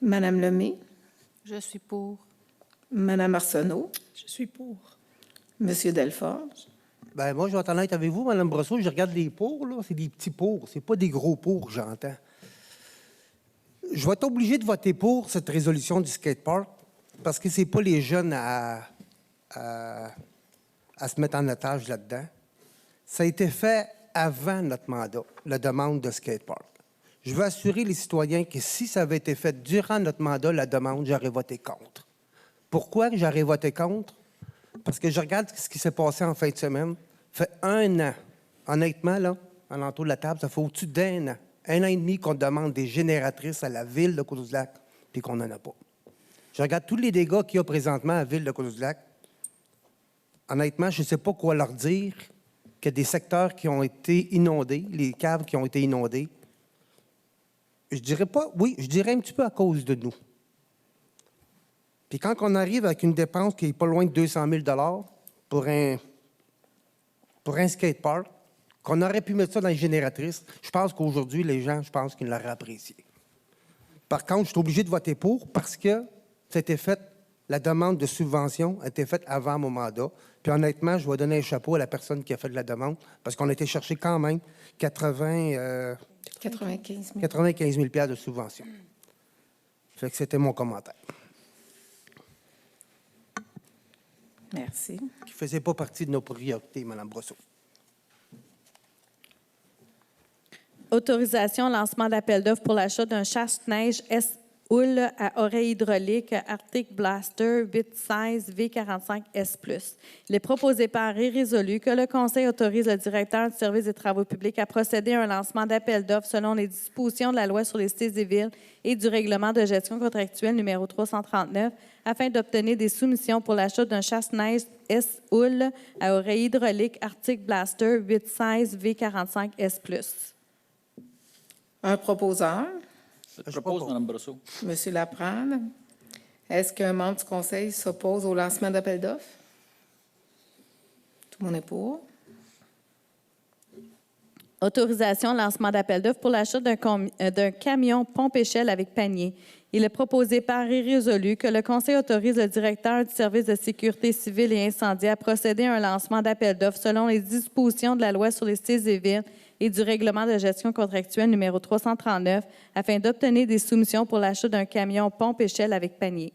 Madame Lemay, Je suis pour. Madame Arsenault, Je suis pour. Monsieur Delforge. Ben moi, je vais être honnête avec vous, Mme Brosseau, je regarde les pour, là, c'est des petits pour, c'est pas des gros pour, j'entends. Je vais être obligé de voter pour cette résolution du skatepark parce que c'est pas les jeunes à se mettre en otage là-dedans. Ça a été fait avant notre mandat, la demande de skatepark. Je veux assurer les citoyens que si ça avait été fait durant notre mandat, la demande, j'aurais voté contre. Pourquoi j'aurais voté contre? Parce que je regarde ce qui s'est passé en fin de semaine. Ça fait 1 an. Honnêtement, là, à l'entour de la table, ça fait au-dessus d'1 an. 1 an et demi qu'on demande des génératrices à la ville de Coteau-du-Lac, puis qu'on n'en a pas. Je regarde tous les dégâts qu'il y a présentement à la ville de Coteau-du-Lac. Honnêtement, je ne sais pas quoi leur dire qu'il y a des secteurs qui ont été inondés, les caves qui ont été inondées. Je dirais pas, oui, je dirais un petit peu à cause de nous. Puis quand on arrive avec une dépense qui n'est pas loin de 200 000 pour un skatepark, qu'on aurait pu mettre ça dans les génératrices, je pense qu'aujourd'hui, les gens, je pense qu'ils l'auraient apprécié. Par contre, je suis obligé de voter pour parce que c'était fait, la demande de subvention a été faite avant mon mandat. Puis honnêtement, je vais donner un chapeau à la personne qui a fait de la demande parce qu'on a été chercher quand même 95 000. 95 000 de subvention. Fait que c'était mon commentaire. Merci. Qui ne faisait pas partie de nos priorités, Mme Brosseau. Autorisation, lancement d'appel d'offres pour l'achat d'un chasse-neige S-Houle à oreille hydraulique Arctic Blaster 816 V45 S+. Il est proposé par et résolu que le Conseil autorise le directeur du service des travaux publics à procéder à un lancement d'appel d'offres selon les dispositions de la loi sur les cités et villes et du règlement de gestion contractuelle numéro 339 afin d'obtenir des soumissions pour l'achat d'un chasse-neige S-Houle à oreille hydraulique Arctic Blaster 816 V45 S+. Un proposeur, Je propose, Mme Brosseau. M. Laprade. Est-ce qu'un membre du Conseil s'oppose au lancement d'appel d'offres? Tout le monde est pour. Autorisation, lancement d'appel d'offres pour l'achat d'un camion pompe-échelle avec panier. Il est proposé par et résolu que le Conseil autorise le directeur du service de sécurité civile et incendie à procéder à un lancement d'appel d'offres selon les dispositions de la loi sur les cités et villes et du règlement de gestion contractuelle numéro 339 afin d'obtenir des soumissions pour l'achat d'un camion pompe-échelle avec panier.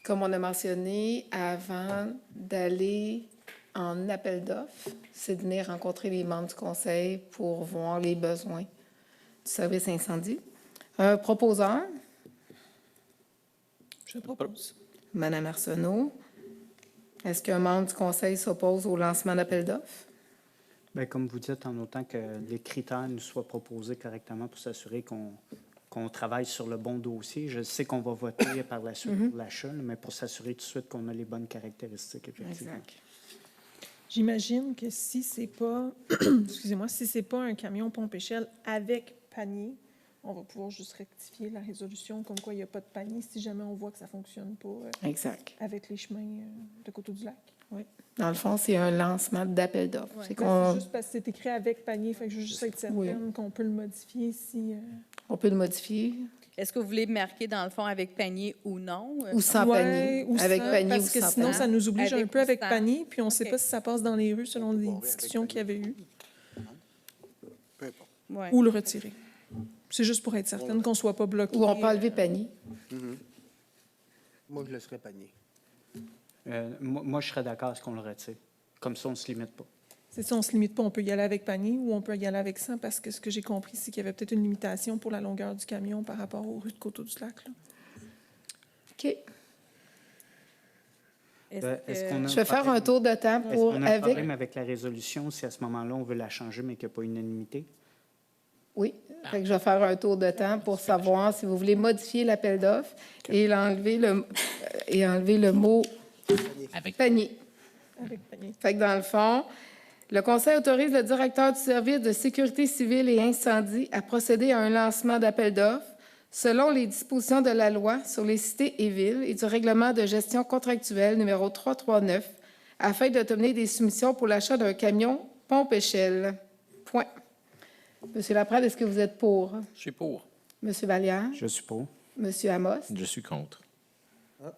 Comme on a mentionné, avant d'aller en appel d'offres, c'est de venir rencontrer les membres du Conseil pour voir les besoins du service incendie. Un proposeur, Je propose. Mme Arsenault. Est-ce qu'un membre du Conseil s'oppose au lancement d'appel d'offres? Bien, comme vous dites, en autant que les critères nous soient proposés correctement pour s'assurer qu'on travaille sur le bon dossier. Je sais qu'on va voter par la suite pour l'achat, mais pour s'assurer tout de suite qu'on a les bonnes caractéristiques, effectivement. Exact. J'imagine que si c'est pas, excusez-moi, si c'est pas un camion pompe-échelle avec panier, on va pouvoir juste rectifier la résolution comme quoi il n'y a pas de panier si jamais on voit que ça ne fonctionne pas Exact. avec les chemins de Coteau-du-Lac. Oui. Dans le fond, c'est un lancement d'appel d'offres. Ouais. C'est C'est qu'on juste parce que c'est écrit avec panier, fait que je veux juste être certaine qu'on peut le modifier si... on peut le modifier. Est-ce que vous voulez marquer, dans le fond, avec panier ou non? Ou sans panier. ou Avec sans, panier ou parce que sans sinon, panier. ça nous oblige Avec un peu ou avec sans. panier, puis on ne sait OK. pas si ça passe dans les rues selon les discussions qu'il y avait eues, Peu importe. Ouais. ou le retirer. C'est juste pour être certaine qu'on ne soit pas bloqué. Ou on peut enlever panier. Moi, je laisserais panier. Moi, je serais d'accord à ce qu'on le retire. Comme ça, on ne se limite pas. C'est ça, on ne se limite pas. On peut y aller avec panier ou on peut y aller avec 100 parce que ce que j'ai compris, c'est qu'il y avait peut-être une limitation pour la longueur du camion par rapport aux rues de Coteau-du-Lac. là. OK. Est-ce qu'on a Je vais faire un tour de temps Est-ce pour qu'on a un avec. problème avec la résolution si à ce moment-là, on veut la changer, mais qu'il n'y a pas unanimité? Oui. Fait que je vais faire un tour de temps pour savoir si vous voulez modifier l'appel d'offres et enlever le mot Avec panier. Avec panier. Fait que dans le fond, le Conseil autorise le directeur du service de sécurité civile et incendie à procéder à un lancement d'appel d'offres selon les dispositions de la loi sur les cités et villes et du règlement de gestion contractuelle numéro 339 afin d'obtenir des soumissions pour l'achat d'un camion pompe-échelle. Point. Monsieur Laprade, est-ce que vous êtes pour? Je suis pour. Monsieur Vallière? Je suis pour. Monsieur Amos? Je suis contre. Ah,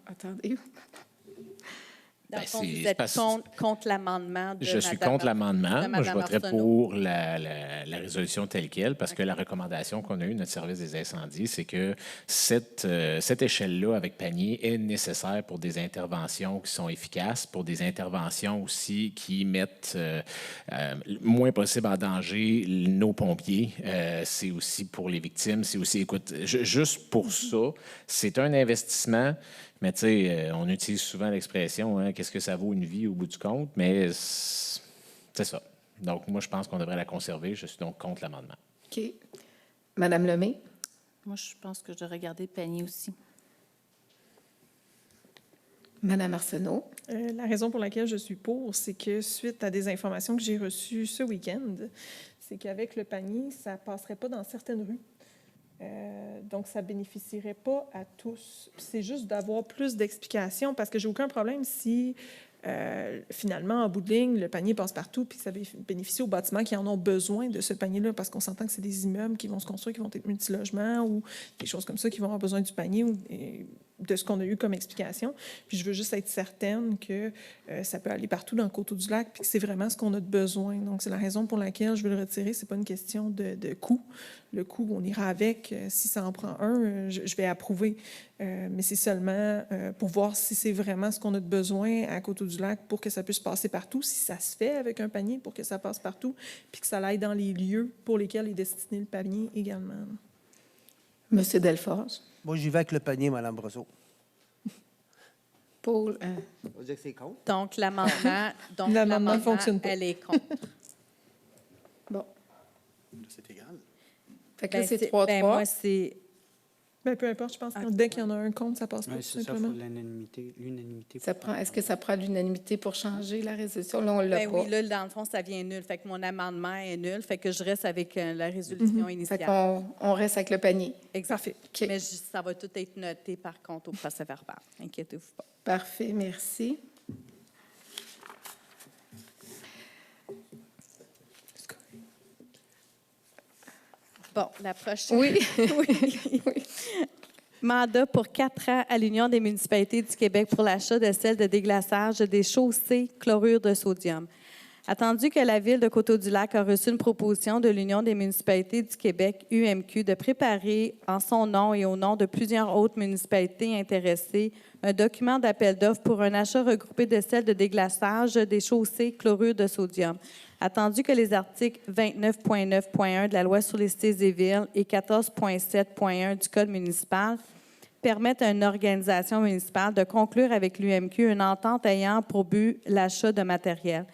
attendez. Dans le Ben, fond, c'est vous êtes parce- contre l'amendement de Je suis Madame contre l'amendement. de Moi, je Madame voterais Arsenault. pour la résolution telle quelle, parce que la recommandation qu'on a eue, notre service des incendies, c'est que cette échelle-là, avec panier, est nécessaire pour des interventions qui sont efficaces, pour des interventions aussi qui mettent le moins possible en danger nos pompiers. C'est aussi pour les victimes. C'est aussi, écoute, juste pour ça, c'est un investissement. Mais tu sais, on utilise souvent l'expression, hein, qu'est-ce que ça vaut une vie au bout du compte, mais c'est ça. Donc, moi, je pense qu'on devrait la conserver. Je suis donc contre l'amendement. OK. Madame Lemay? Moi, je pense que je devrais garder panier aussi. Madame Arsenault? La raison pour laquelle je suis pour, c'est que suite à des informations que j'ai reçues ce week-end, c'est qu'avec le panier, ça ne passerait pas dans certaines rues. Donc, ça ne bénéficierait pas à tous. C'est juste d'avoir plus d'explications parce que j'ai aucun problème si, finalement, en bout de ligne, le panier passe partout puis que ça bénéficie aux bâtiments qui en ont besoin de ce panier-là parce qu'on s'entend que c'est des immeubles qui vont se construire, qui vont être multilogements ou des choses comme ça qui vont avoir besoin du panier ou de ce qu'on a eu comme explication. Puis je veux juste être certaine que ça peut aller partout dans le Coteau-du-Lac puis que c'est vraiment ce qu'on a de besoin. Donc, c'est la raison pour laquelle je veux le retirer. C'est pas une question de coût. Le coût, on ira avec. Si ça en prend un, je vais approuver. Mais c'est seulement pour voir si c'est vraiment ce qu'on a de besoin à Coteau-du-Lac pour que ça puisse passer partout, si ça se fait avec un panier pour que ça passe partout, puis que ça aille dans les lieux pour lesquels est destiné le panier également. Monsieur Delforge? Moi, j'y vais avec le panier, Mme Brosseau. Pour, On va dire que c'est contre. Donc, l'amendement L'amendement ne fonctionne pas. elle est contre. bon. C'est égal. Fait que là, c'est 3-3. Moi, c'est... Bien, peu importe, je pense que dès qu'il y en a un contre, ça passe pas, Oui, tout c'est ça, il simplement. faut l'unanimité. Est-ce que ça prend l'unanimité pour changer la résolution? Là, on l'a Ben pas. oui, là, dans le fond, ça vient nul. Fait que mon amendement est nul. Fait que je reste avec la résolution Fait initiale. qu'on reste avec le panier. Parfait. OK. Mais ça va tout être noté, par contre, au procès-verbal. Inquiétez-vous pas. Parfait, merci. Bon, la prochaine. Oui. Mandat pour 4 ans à l'Union des municipalités du Québec pour l'achat de sels de déglaçage des chaussées chlorure de sodium. Attendu que la Ville de Coteau-du-Lac a reçu une proposition de l'Union des municipalités du Québec, UMQ, de préparer en son nom et au nom de plusieurs autres municipalités intéressées un document d'appel d'offres pour un achat regroupé de sels de déglaçage des chaussées chlorure de sodium. Attendu que les articles 29.9.1 de la Loi sur les cités et villes et 14.7.1 du Code municipal permettent à une organisation municipale de conclure avec l'UMQ une entente ayant pour but l'achat de matériel.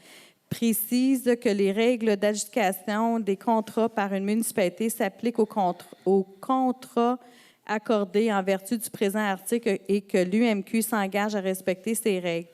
Précise que les règles d'adjudication des contrats par une municipalité s'appliquent aux contrats accordés en vertu du présent article et que l'UMQ s'engage à respecter ces règles.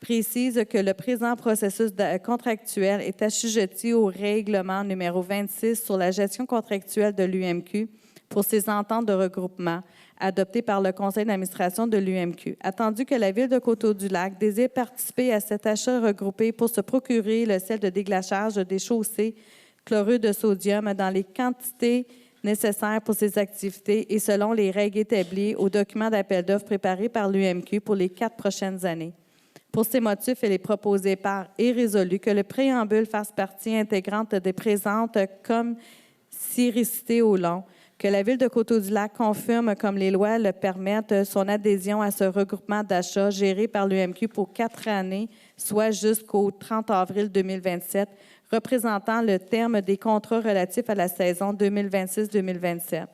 Précise que le présent processus contractuel est assujetti au règlement numéro 26 sur la gestion contractuelle de l'UMQ pour ses ententes de regroupement adoptées par le conseil d'administration de l'UMQ. Attendu que la Ville de Coteau-du-Lac désire participer à cet achat regroupé pour se procurer le sel de déglaçage des chaussées chlorure de sodium dans les quantités nécessaires pour ces activités et selon les règles établies au document d'appel d'offres préparé par l'UMQ pour les 4 prochaines années. Pour ces motifs, il est proposé par et résolu que le préambule fasse partie intégrante des présentes comme si récité au long, que la Ville de Coteau-du-Lac confirme, comme les lois le permettent, son adhésion à ce regroupement d'achats géré par l'UMQ pour 4 années, soit jusqu'au 30 avril 2027, représentant le terme des contrats relatifs à la saison 2026-2027.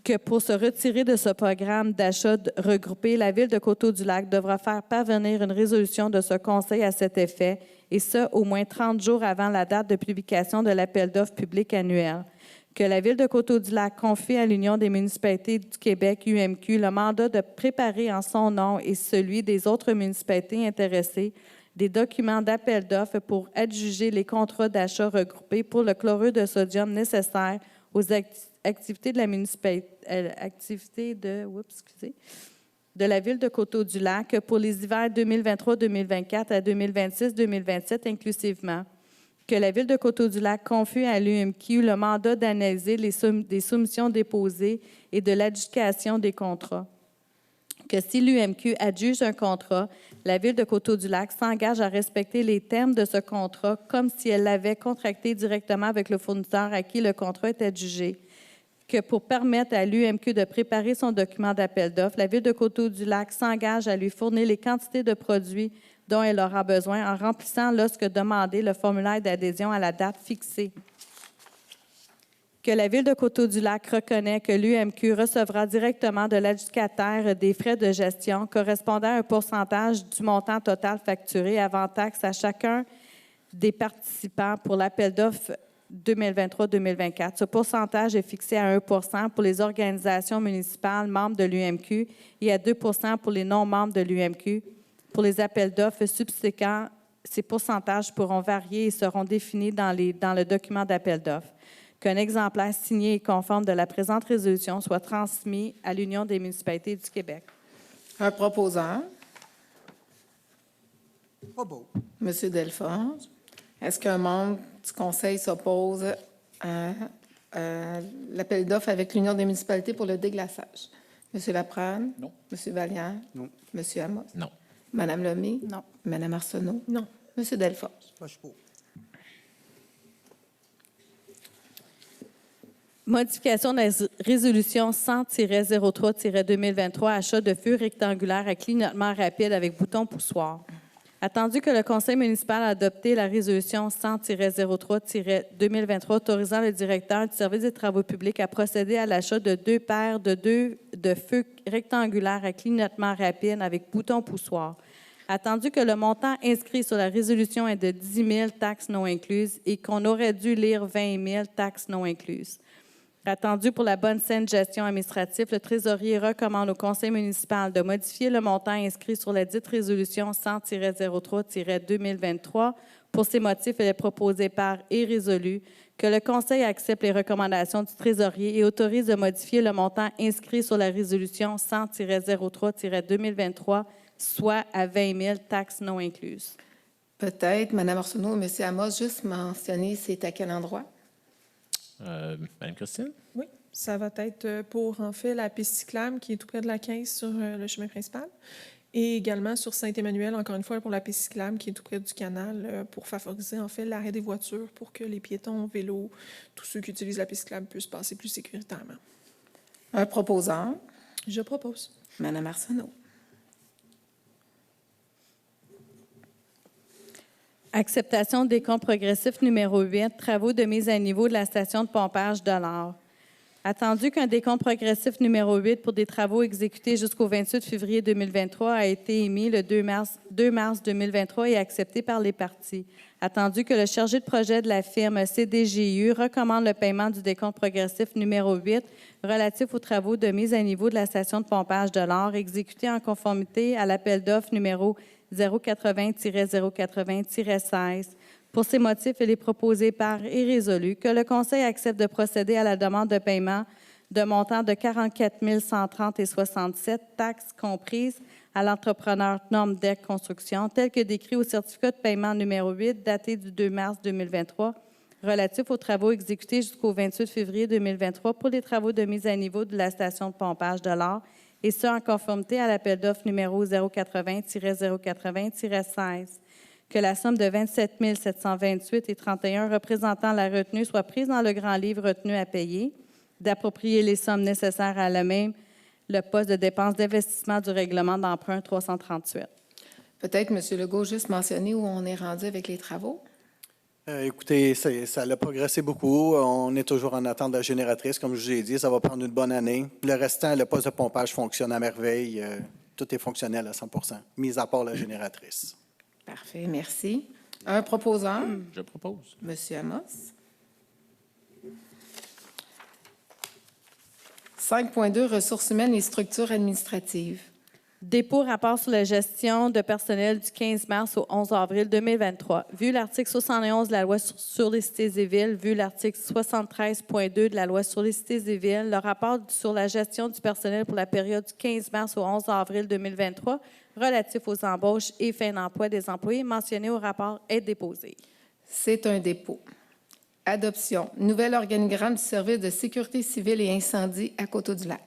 Que pour se retirer de ce programme d'achat regroupé, la Ville de Coteau-du-Lac devra faire parvenir une résolution de ce Conseil à cet effet, et ce, au moins 30 jours avant la date de publication de l'appel d'offres public annuel. Que la Ville de Coteau-du-Lac confie à l'Union des municipalités du Québec, UMQ, le mandat de préparer en son nom et celui des autres municipalités intéressées des documents d'appel d'offres pour adjuger les contrats d'achat regroupés pour le chlorure de sodium nécessaire aux activités de la municipalité, de la Ville de Coteau-du-Lac pour les hivers 2023-2024 à 2026-2027 inclusivement. Que la Ville de Coteau-du-Lac confie à l'UMQ le mandat d'analyser des soumissions déposées et de l'adjudication des contrats. Que si l'UMQ adjuge un contrat, la Ville de Coteau-du-Lac s'engage à respecter les termes de ce contrat comme si elle l'avait contracté directement avec le fournisseur à qui le contrat est adjugé. Que pour permettre à l'UMQ de préparer son document d'appel d'offres, la Ville de Coteau-du-Lac s'engage à lui fournir les quantités de produits dont elle aura besoin en remplissant lorsque demandé le formulaire d'adhésion à la date fixée. Que la Ville de Coteau-du-Lac reconnaît que l'UMQ recevra directement de l'adjudicataire des frais de gestion correspondant à un pourcentage du montant total facturé avant taxe à chacun des participants pour l'appel d'offres 2023-2024. Ce pourcentage est fixé à 1 % pour les organisations municipales membres de l'UMQ et à 2 % pour les non-membres de l'UMQ. Pour les appels d'offres subséquents, ces pourcentages pourront varier et seront définis dans le document d'appel d'offres. Qu'un exemplaire signé et conforme de la présente résolution soit transmis à l'Union des municipalités du Québec. Un proposeur, Pas beau. M. Delforge. Est-ce qu'un membre du Conseil s'oppose à l'appel d'offres avec l'Union des municipalités pour le déglaçage? M. Laprade? Non. M. Vallière? Non. M. Amos? Non. Mme Lemay? Non. Mme Arsenault? Non. M. Delforge? Moi, je suis pour. Modification de la résolution 100-03-2023, achat de feux rectangulaires à clignotement rapide avec bouton poussoir. Attendu que le Conseil municipal a adopté la résolution 100-03-2023 autorisant le directeur du service des travaux publics à procéder à l'achat de 2 paires de feux rectangulaires à clignotement rapide avec bouton poussoir. Attendu que le montant inscrit sur la résolution est de 10 000 taxes non incluses et qu'on aurait dû lire 20 000 taxes non incluses. Attendu pour la bonne saine gestion administrative, le trésorier recommande au conseil municipal de modifier le montant inscrit sur la dite résolution 100-03-2023. Pour ces motifs, il est proposé par et résolu que le conseil accepte les recommandations du trésorier et autorise de modifier le montant inscrit sur la résolution 100-03-2023, soit à 20 000 taxes non incluses. Peut-être, Mme Arsenault ou M. Amos, juste mentionner c'est à quel endroit? Mme Christine? Oui, ça va être pour, en fait, la piste cyclable qui est tout près de la 15 sur le chemin principal et également sur Saint-Emmanuel, encore une fois, pour la piste cyclable qui est tout près du canal pour favoriser, en fait, l'arrêt des voitures pour que les piétons, vélos, tous ceux qui utilisent la piste cyclable puissent passer plus sécuritairement. Un proposeur, Je propose. Mme Arsenault. Acceptation des comptes progressifs numéro 8, travaux de mise à niveau de la station de pompage de l'Or. Attendu qu'un décompte progressif numéro 8 pour des travaux exécutés jusqu'au 28 février 2023 a été émis le 2 mars 2023 et accepté par les parties. Attendu que le chargé de projet de la firme CDGU recommande le paiement du décompte progressif numéro 8 relatif aux travaux de mise à niveau de la station de pompage de l'Or exécutés en conformité à l'appel d'offres numéro 080-080-16. Pour ces motifs, il est proposé par et résolu que le Conseil accepte de procéder à la demande de paiement de montant de 44 130,67 taxes comprises à l'entrepreneur Normdeck Construction, tel que décrit au certificat de paiement numéro 8 daté du 2 mars 2023, relatif aux travaux exécutés jusqu'au 28 février 2023 pour les travaux de mise à niveau de la station de pompage de l'Or, et ce, en conformité à l'appel d'offres numéro 080-080-16, que la somme de 27 728,31 représentant la retenue soit prise dans le grand livre retenu à payer, d'approprier les sommes nécessaires à la même le poste de dépenses d'investissement du règlement d'emprunt 338. Peut-être, M. Legault, juste mentionner où on est rendu avec les travaux. Écoutez, ça a progressé beaucoup. On est toujours en attente de la génératrice. Comme je vous ai dit, ça va prendre une bonne année. Le restant, le poste de pompage fonctionne à merveille. Tout est fonctionnel à 100 mis à part la génératrice. Parfait, merci. Un proposeur, Je propose. M. Amos. 5.2, ressources humaines et structures administratives. Dépôt rapport sur la gestion de personnel du 15 mars au 11 avril 2023. Vu l'article 71 de la loi sur les cités et villes, vu l'article 73.2 de la loi sur les cités et villes, le rapport sur la gestion du personnel pour la période du 15 mars au 11 avril 2023 relatif aux embauches et fins d'emploi des employés mentionnés au rapport est déposé. C'est un dépôt. Adoption. Nouvel organigramme du service de sécurité civile et incendie à Coteau-du-Lac.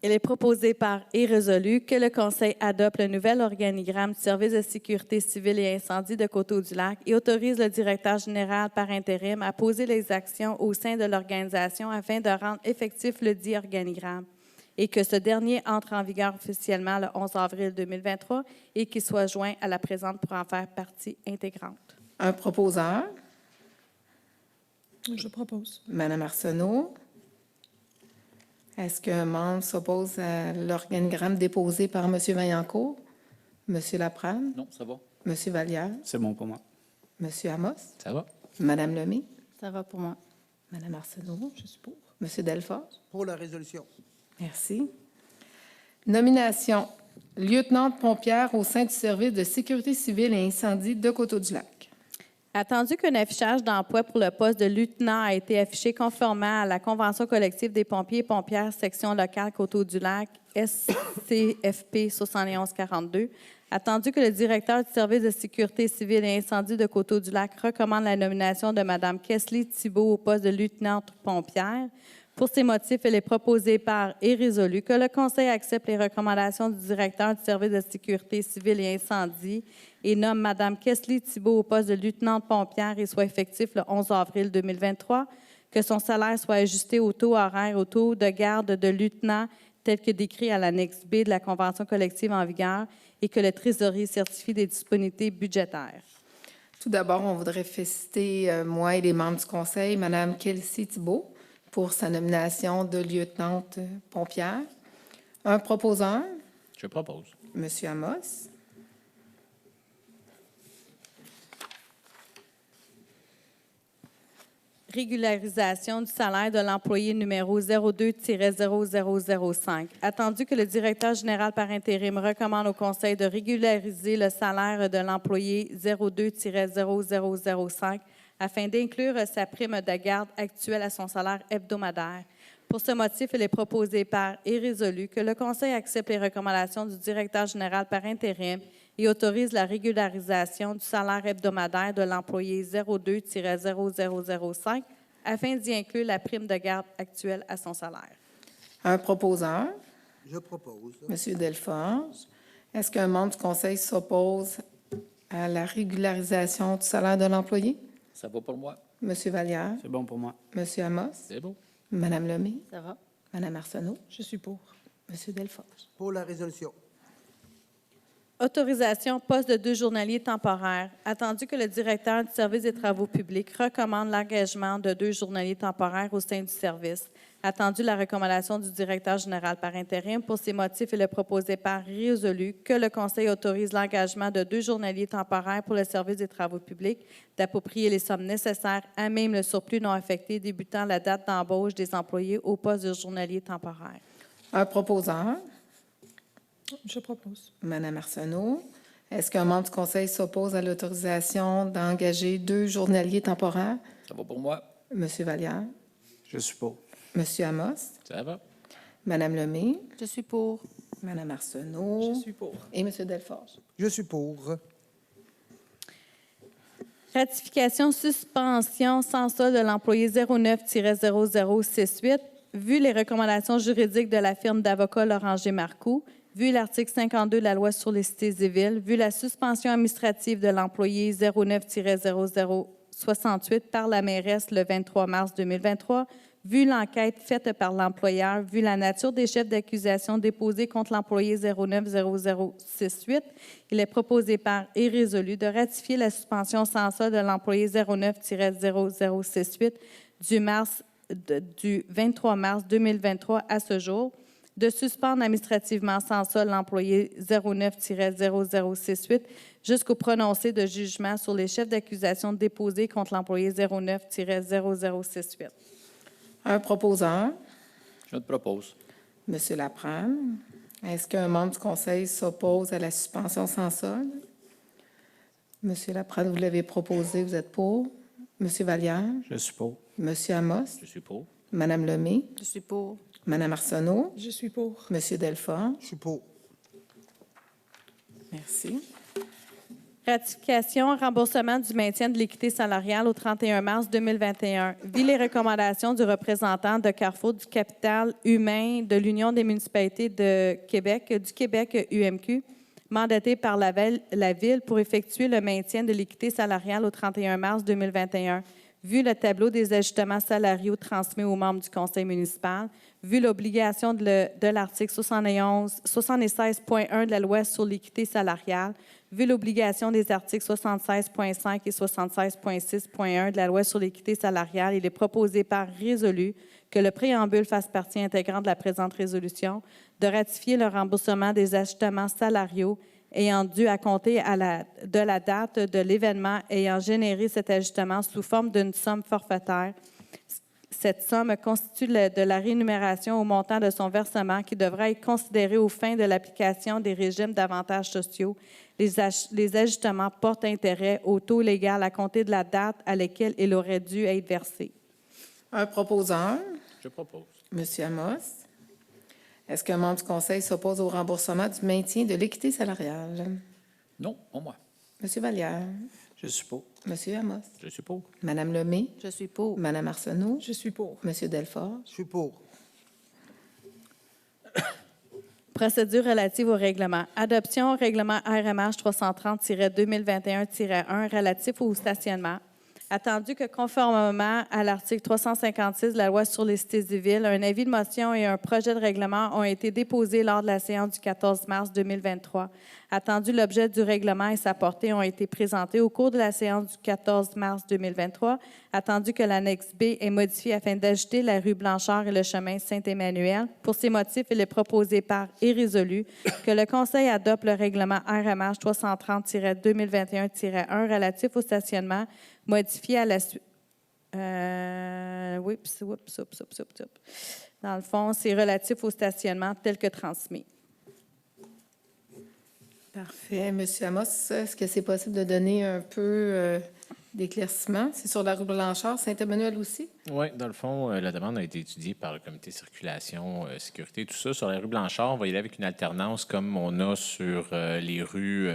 Il est proposé par et résolu que le Conseil adopte le nouvel organigramme du service de sécurité civile et incendie de Coteau-du-Lac et autorise le directeur général par intérim à poser les actions au sein de l'organisation afin de rendre effectif le dit organigramme et que ce dernier entre en vigueur officiellement le 11 avril 2023 et qu'il soit joint à la présente pour en faire partie intégrante. Un proposeur, Je propose. Mme Arsenault. Est-ce qu'un membre s'oppose à l'organigramme déposé par M. Vaillancourt? M. Laprade? Non, ça va. M. Vallière? C'est bon pour moi. M. Amos? Ça va? Mme Lemay? Ça va pour moi. Mme Arsenault? Je suis pour. M. Delforge? Pour la résolution. Merci. Nomination. Lieutenante pompière au sein du service de sécurité civile et incendie de Coteau-du-Lac. Attendu qu'un affichage d'emploi pour le poste de lieutenant a été affiché conformément à la Convention collective des pompiers et pompières section locale Coteau-du-Lac, SCFP 7142, attendu que le directeur du service de sécurité civile et incendie de Coteau-du-Lac recommande la nomination de Mme Kesley Thibault au poste de lieutenante pompière, pour ces motifs, il est proposé par et résolu que le Conseil accepte les recommandations du directeur du service de sécurité civile et incendie et nomme Mme Kesley Thibault au poste de lieutenante pompière et soit effectif le 11 avril 2023, que son salaire soit ajusté au taux horaire, au taux de garde de lieutenant tel que décrit à l'annexe B de la Convention collective en vigueur et que le trésorier certifie des disponibilités budgétaires. Tout d'abord, on voudrait féliciter, moi et les membres du Conseil, Mme Kesley Thibault, pour sa nomination de lieutenante pompière. Un proposeur, Je propose. M. Amos. Régularisation du salaire de l'employé numéro 02-0005. Attendu que le directeur général par intérim recommande au Conseil de régulariser le salaire de l'employé 02-0005 afin d'inclure sa prime de garde actuelle à son salaire hebdomadaire. Pour ce motif, il est proposé par et résolu que le Conseil accepte les recommandations du directeur général par intérim et autorise la régularisation du salaire hebdomadaire de l'employé 02-0005 afin d'y inclure la prime de garde actuelle à son salaire. Un proposeur, Je propose. M. Delforge. Est-ce qu'un membre du Conseil s'oppose à la régularisation du salaire de l'employé? Ça va pour moi. M. Vallière? C'est bon pour moi. M. Amos? C'est beau. Mme Lemay? Ça va. Mme Arsenault? Je suis pour. M. Delforge? Pour la résolution. Autorisation poste de 2 journaliers temporaires. Attendu que le directeur du service des travaux publics recommande l'engagement de 2 journaliers temporaires au sein du service. Attendu la recommandation du directeur général par intérim, pour ces motifs, il est proposé par résolu que le Conseil autorise l'engagement de 2 journaliers temporaires pour le service des travaux publics, d'approprier les sommes nécessaires à même le surplus non affecté débutant la date d'embauche des employés au poste de journalier temporaire. Un proposeur, Je propose. Mme Arsenault. Est-ce qu'un membre du Conseil s'oppose à l'autorisation d'engager 2 journaliers temporaires? Ça va pour moi. M. Vallière? Je suis pour. M. Amos? Ça va? Mme Lemay? Je suis pour. Mme Arsenault? Je suis pour. Et M. Delforge? Je suis pour. Ratification, suspension sans solde de l'employé 09-0068. Vu les recommandations juridiques de la firme d'avocats Loranger-Marcoux, vu l'article 52 de la loi sur les cités civiles, vu la suspension administrative de l'employé 09-0068 par la mairesse le 23 mars 2023, vu l'enquête faite par l'employeur, vu la nature des chefs d'accusation déposés contre l'employé 09-0068, il est proposé par et résolu de ratifier la suspension sans solde de l'employé 09-0068 du 23 mars 2023 à ce jour, de suspendre administrativement sans solde l'employé 09-0068 jusqu'au prononcé de jugement sur les chefs d'accusation déposés contre l'employé 09-0068. Un proposeur, Je te propose. Monsieur Laprade. Est-ce qu'un membre du conseil s'oppose à la suspension sans solde? Monsieur Laprade, vous l'avez proposé, vous êtes pour. Monsieur Vallière? Je suis pour. Monsieur Amos? Je suis pour. Madame Lemay? Je suis pour. Madame Arsenault? Je suis pour. Monsieur Delfort? Je suis pour. Merci. Ratification, remboursement du maintien de l'équité salariale au 31 mars 2021. Vu les recommandations du représentant de Carrefour du capital humain de l'Union des municipalités de Québec, du Québec UMQ, mandaté par la Ville pour effectuer le maintien de l'équité salariale au 31 mars 2021. Vu le tableau des ajustements salariaux transmis aux membres du conseil municipal, vu l'obligation de l'article 76.1 de la loi sur l'équité salariale, vu l'obligation des articles 76.5 et 76.6.1 de la loi sur l'équité salariale, il est proposé par résolu que le préambule fasse partie intégrante de la présente résolution, de ratifier le remboursement des ajustements salariaux ayant dû à compter de la date de l'événement ayant généré cet ajustement sous forme d'une somme forfaitaire. Cette somme constitue de la rémunération au montant de son versement qui devra être considérée aux fins de l'application des régimes d'avantages sociaux. Les ajustements portent intérêt au taux légal à compter de la date à laquelle il aurait dû être versé. Un proposeur, Je propose. Monsieur Amos. Est-ce qu'un membre du conseil s'oppose au remboursement du maintien de l'équité salariale? Non, pas moi. Monsieur Vallière? Je suis pour. Monsieur Amos? Je suis pour. Madame Lemay? Je suis pour. Madame Arsenault? Je suis pour. Monsieur Delfort? Je suis pour. Procédure relative au règlement. Adoption règlement RMH 330-2021-1 relatif au stationnement. Attendu que conformément à l'article 356 de la loi sur les cités civiles, un avis de motion et un projet de règlement ont été déposés lors de la séance du 14 mars 2023. Attendu l'objet du règlement et sa portée ont été présentés au cours de la séance du 14 mars 2023. Attendu que l'annexe B est modifiée afin d'ajouter la rue Blanchard et le chemin Saint-Emmanuel. Pour ces motifs, il est proposé par et résolu que le Conseil adopte le règlement RMH 330-2021-1 relatif au stationnement modifié à la suite. Dans le fond, c'est relatif au stationnement tel que transmis. Parfait. Monsieur Amos, est-ce que c'est possible de donner un peu d'éclaircissement? C'est sur la rue Blanchard, Saint-Emmanuel aussi? Oui, dans le fond, la demande a été étudiée par le comité circulation, sécurité, tout ça. Sur la rue Blanchard, on va y aller avec une alternance comme on a sur les rues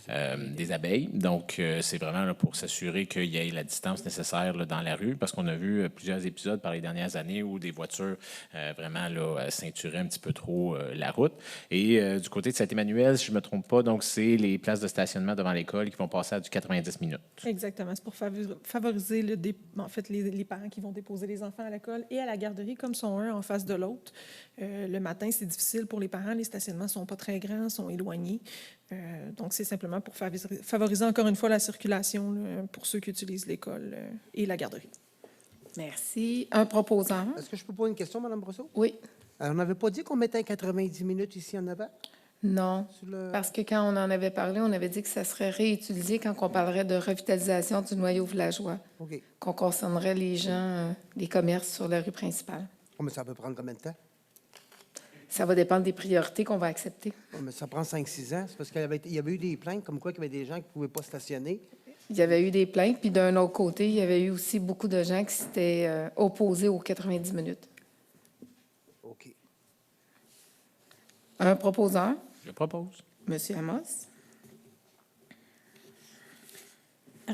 des Abeilles. Donc, c'est vraiment là, pour s'assurer qu'il y ait la distance nécessaire là, dans la rue, parce qu'on a vu plusieurs épisodes par les dernières années où des voitures vraiment là, ceinturaient un petit peu trop la route. Et du côté de Saint-Emmanuel, si je ne me trompe pas, donc c'est les places de stationnement devant l'école qui vont passer à du 90 minutes. Exactement. C'est pour favoriser les parents qui vont déposer les enfants à l'école et à la garderie, comme sont un en face de l'autre. Le matin, c'est difficile pour les parents. Les stationnements ne sont pas très grands, sont éloignés. Donc, c'est simplement pour favoriser encore une fois la circulation là, pour ceux qui utilisent l'école et la garderie. Merci. Un proposant? Est-ce que je peux poser une question, Mme Brosseau? Oui. On n'avait pas dit qu'on mettait 90 minutes ici en avant? Non. Sur le- Parce que quand on en avait parlé, on avait dit que ça serait réutilisé quand on parlerait de revitalisation du noyau villageois, OK. qu'on concernerait les gens, les commerces sur la rue principale. Oh, mais ça peut prendre combien de temps? Ça va dépendre des priorités qu'on va accepter. Oh, mais ça prend 5-6 ans. C'est parce qu'il y avait eu des plaintes comme quoi il y avait des gens qui ne pouvaient pas stationner. Il y avait eu des plaintes, puis d'un autre côté, il y avait eu aussi beaucoup de gens qui s'étaient opposés aux 90 minutes. OK. Un proposeur? Je propose. Monsieur Amos?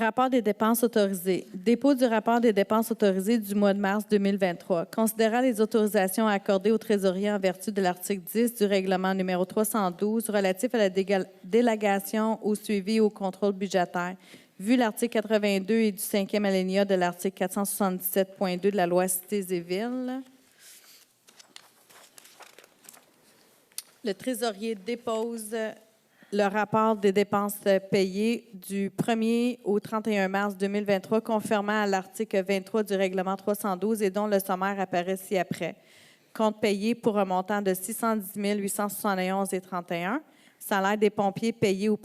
Rapport des dépenses autorisées. Dépôt du rapport des dépenses autorisées du mois de mars 2023. Considérant les autorisations accordées au trésorier en vertu de l'article 10 du règlement numéro 312 relatif à la délégation au suivi et au contrôle budgétaire, vu l'article 82 et du 5e alinéa de l'article 477.2 de la loi Cités et Villes, le trésorier dépose le rapport des dépenses payées du 1er au 31 mars 2023, conformément à l'article 23 du règlement 312 et dont le sommaire apparaît ci-après. Compte payé pour un montant de 610 871,31 $. Salaire des pompiers payés du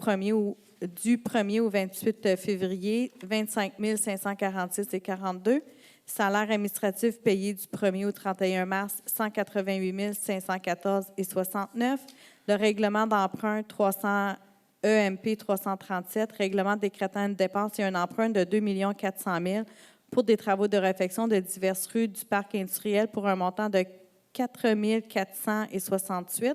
1er au 28 février, 25 546,42 $. Salaire administratif payé du 1er au 31 mars, 188 514,69 $. Le règlement d'emprunt 300 EMP 337, règlement décrétant une dépense et un emprunt de 2 400 000 pour des travaux de réfection de diverses rues du parc industriel pour un montant de 4 468.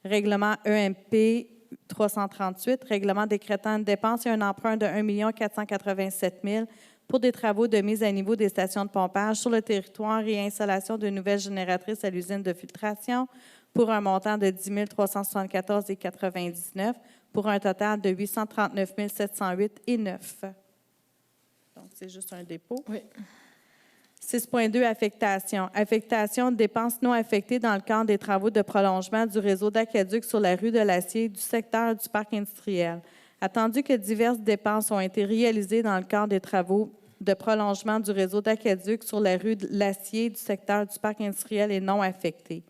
Règlement EMP 338, règlement décrétant une dépense et un emprunt de 1 487 000 pour des travaux de mise à niveau des stations de pompage sur le territoire et installation de nouvelles génératrices à l'usine de filtration pour un montant de 10 374,99 pour un total de 839 708,9. Donc, c'est juste un dépôt. Oui. 6.2, affectation. Affectation de dépenses non affectées dans le cadre des travaux de prolongement du réseau d'aqueduc sur la rue de l'Acier du secteur du parc industriel. Attendu que diverses dépenses ont été réalisées dans le cadre des travaux de prolongement du réseau d'aqueduc sur la rue de l'Acier du secteur du parc industriel et non affectées.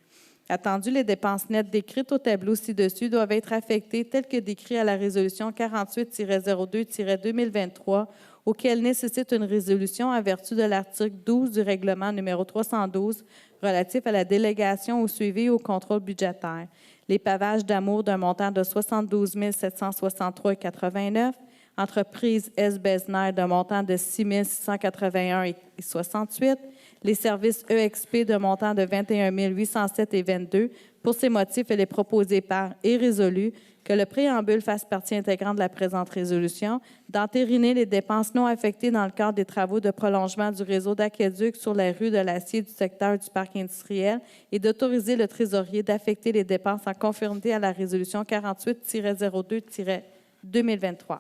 Attendu, les dépenses nettes décrites au tableau ci-dessus doivent être affectées telles que décrites à la résolution 48-02-2023, auquel nécessite une résolution en vertu de l'article 12 du règlement numéro 312 relatif à la délégation au suivi et au contrôle budgétaire. Les pavages d'amour d'un montant de 72 763,89 $, entreprise S. Besner d'un montant de 6 681,68 $, les services EXP d'un montant de 21 807,22 $. Pour ces motifs, elle est proposée par et résolue que le préambule fasse partie intégrante de la présente résolution, d'entériner les dépenses non affectées dans le cadre des travaux de prolongement du réseau d'aqueduc sur la rue de l'Acier du secteur du parc industriel et d'autoriser le trésorier d'affecter les dépenses en conformité à la résolution 48-02-2023.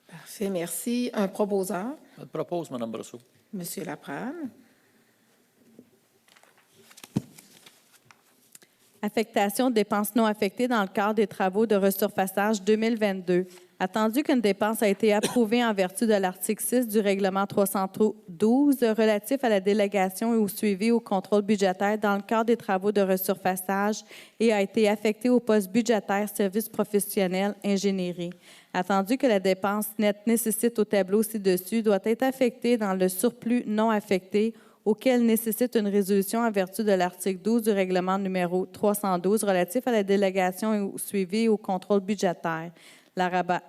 Parfait, merci. Un proposeur, Je propose, Mme Brosseau. Monsieur Laprade. Affectation de dépenses non affectées dans le cadre des travaux de resurfaçage 2022. Attendu qu'une dépense a été approuvée en vertu de l'article 6 du règlement 312 relatif à la délégation et au suivi au contrôle budgétaire dans le cadre des travaux de resurfaçage et a été affectée au poste budgétaire services professionnels ingénierie. Attendu que la dépense nette nécessite au tableau ci-dessus doit être affectée dans le surplus non affecté auquel nécessite une résolution en vertu de l'article 12 du règlement numéro 312 relatif à la délégation et au suivi et au contrôle budgétaire.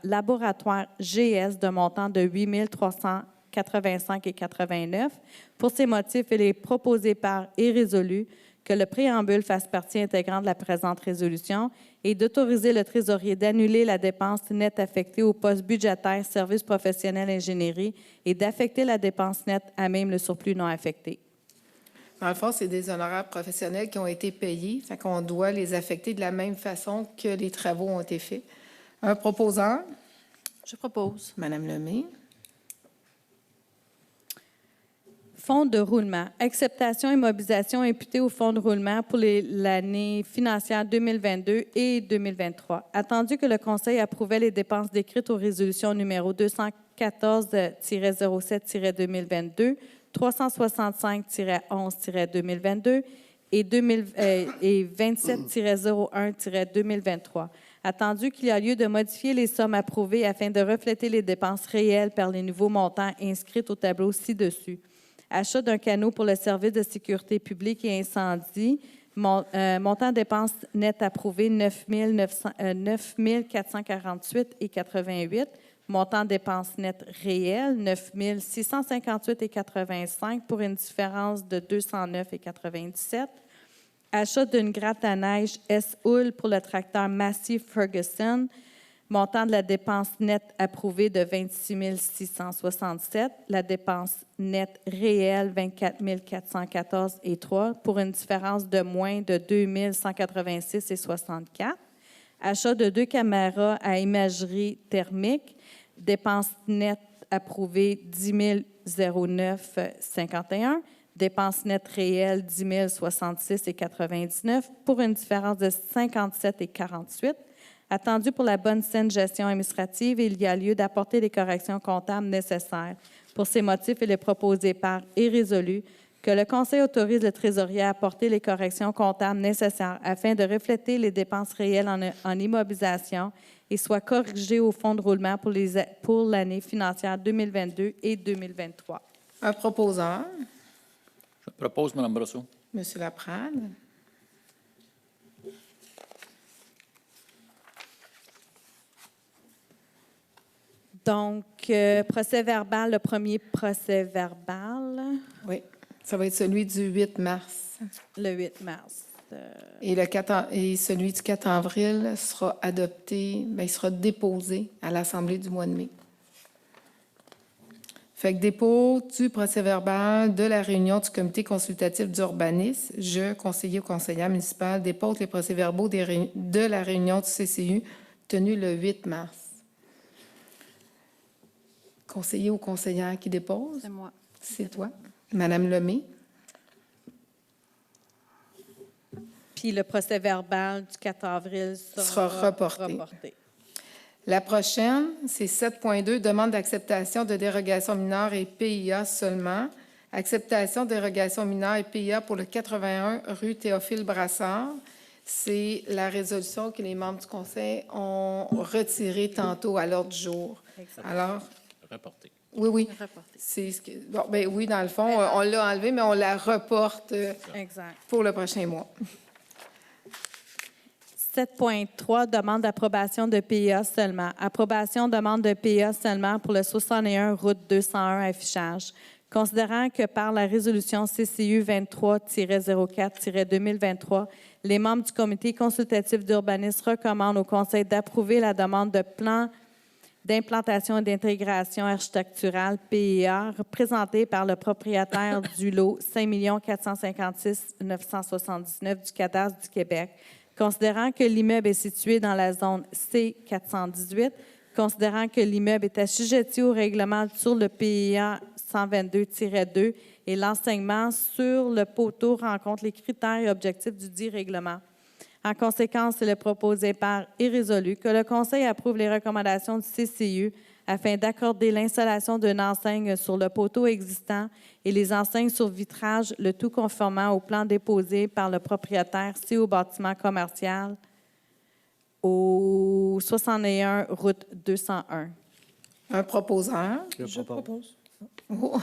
Laboratoire GS de montant de 8 385,89 $. Pour ces motifs, il est proposé par et résolu que le préambule fasse partie intégrante de la présente résolution et d'autoriser le trésorier d'annuler la dépense nette affectée au poste budgétaire services professionnels ingénierie et d'affecter la dépense nette à même le surplus non affecté. Dans le fond, c'est des honoraires professionnels qui ont été payés, fait qu'on doit les affecter de la même façon que les travaux ont été faits. Un proposeur, Je propose. Madame Lemay. Fonds de roulement. Acceptation et mobilisation imputée au fonds de roulement pour l'année financière 2022 et 2023. Attendu que le Conseil approuvait les dépenses décrites aux résolutions numéro 214-07-2022, 365-11-2022 et 27-01-2023. Attendu qu'il y a lieu de modifier les sommes approuvées afin de refléter les dépenses réelles par les nouveaux montants inscrits au tableau ci-dessus. Achat d'un canot pour le service de sécurité publique et incendie, montant dépenses nettes approuvées 9 448,88 $. Montant dépenses nettes réelles 9 658,85 $ pour une différence de 209,97 $. Achat d'une gratte à neige S-Houle pour le tracteur Massey Ferguson, Montant de la dépense nette approuvée de 26 667. La dépense nette réelle, 24 414,3 pour une différence de moins de 2 186,64. Achat de 2 caméras à imagerie thermique. Dépense nette approuvée, 10 009,51. Dépenses nettes réelles, 10 066,99 pour une différence de 57,48. Attendu pour la bonne saine gestion administrative, il y a lieu d'apporter les corrections comptables nécessaires. Pour ces motifs, il est proposé par et résolu que le Conseil autorise le trésorier à apporter les corrections comptables nécessaires afin de refléter les dépenses réelles en immobilisation et soit corrigé au fonds de roulement pour l'année financière 2022 et 2023. Un proposeur, Je propose, Mme Brosseau. Monsieur Laprade. Donc, procès verbal, le premier procès verbal, Oui, ça va être celui du 8 mars. le 8 mars. Et, et celui du 4 avril sera adopté, bien, il sera déposé à l'Assemblée du mois de mai. Fait que dépôt du procès-verbal de la réunion du comité consultatif d'urbanisme, je, conseiller ou conseillère municipale, dépose les procès-verbaux de la réunion du CCU tenue le 8 mars. Conseiller ou conseillère qui dépose? C'est moi. C'est toi. Madame Lemay. Puis le procès verbal du 4 avril Sera reporté. La prochaine, c'est 7.2, demande d'acceptation de dérogation mineure et PIA seulement. Acceptation de dérogation mineure et PIA pour le 81 rue Théophile Brassard. C'est la résolution que les membres du Conseil ont retirée tantôt à l'ordre du jour. Exact. Alors, Reporté. oui. Reporté. C'est ce que, bon, ben oui, dans le fond, on l'a enlevé, mais on la reporte Exact. pour le prochain mois. 7.3, demande d'approbation de PIA seulement. Approbation, demande de PIA seulement pour le 61 route 201 affichage. Considérant que par la résolution CCU 23-04-2023, les membres du comité consultatif d'urbanisme recommandent au Conseil d'approuver la demande de plan d'implantation et d'intégration architecturale PIA présentée par le propriétaire du lot 5 456 979 du cadastre du Québec. Considérant que l'immeuble est situé dans la zone C418, considérant que l'immeuble est assujetti au règlement sur le PIA 122-2 et l'enseignement sur le poteau rencontre les critères et objectifs du dit règlement. En conséquence, il est proposé par et résolu que le Conseil approuve les recommandations du CCU afin d'accorder l'installation d'une enseigne sur le poteau existant et les enseignes sur vitrage, le tout conformant au plan déposé par le propriétaire CO Bâtiment commercial au 61 route 201. Un proposeur. Je propose. Oh.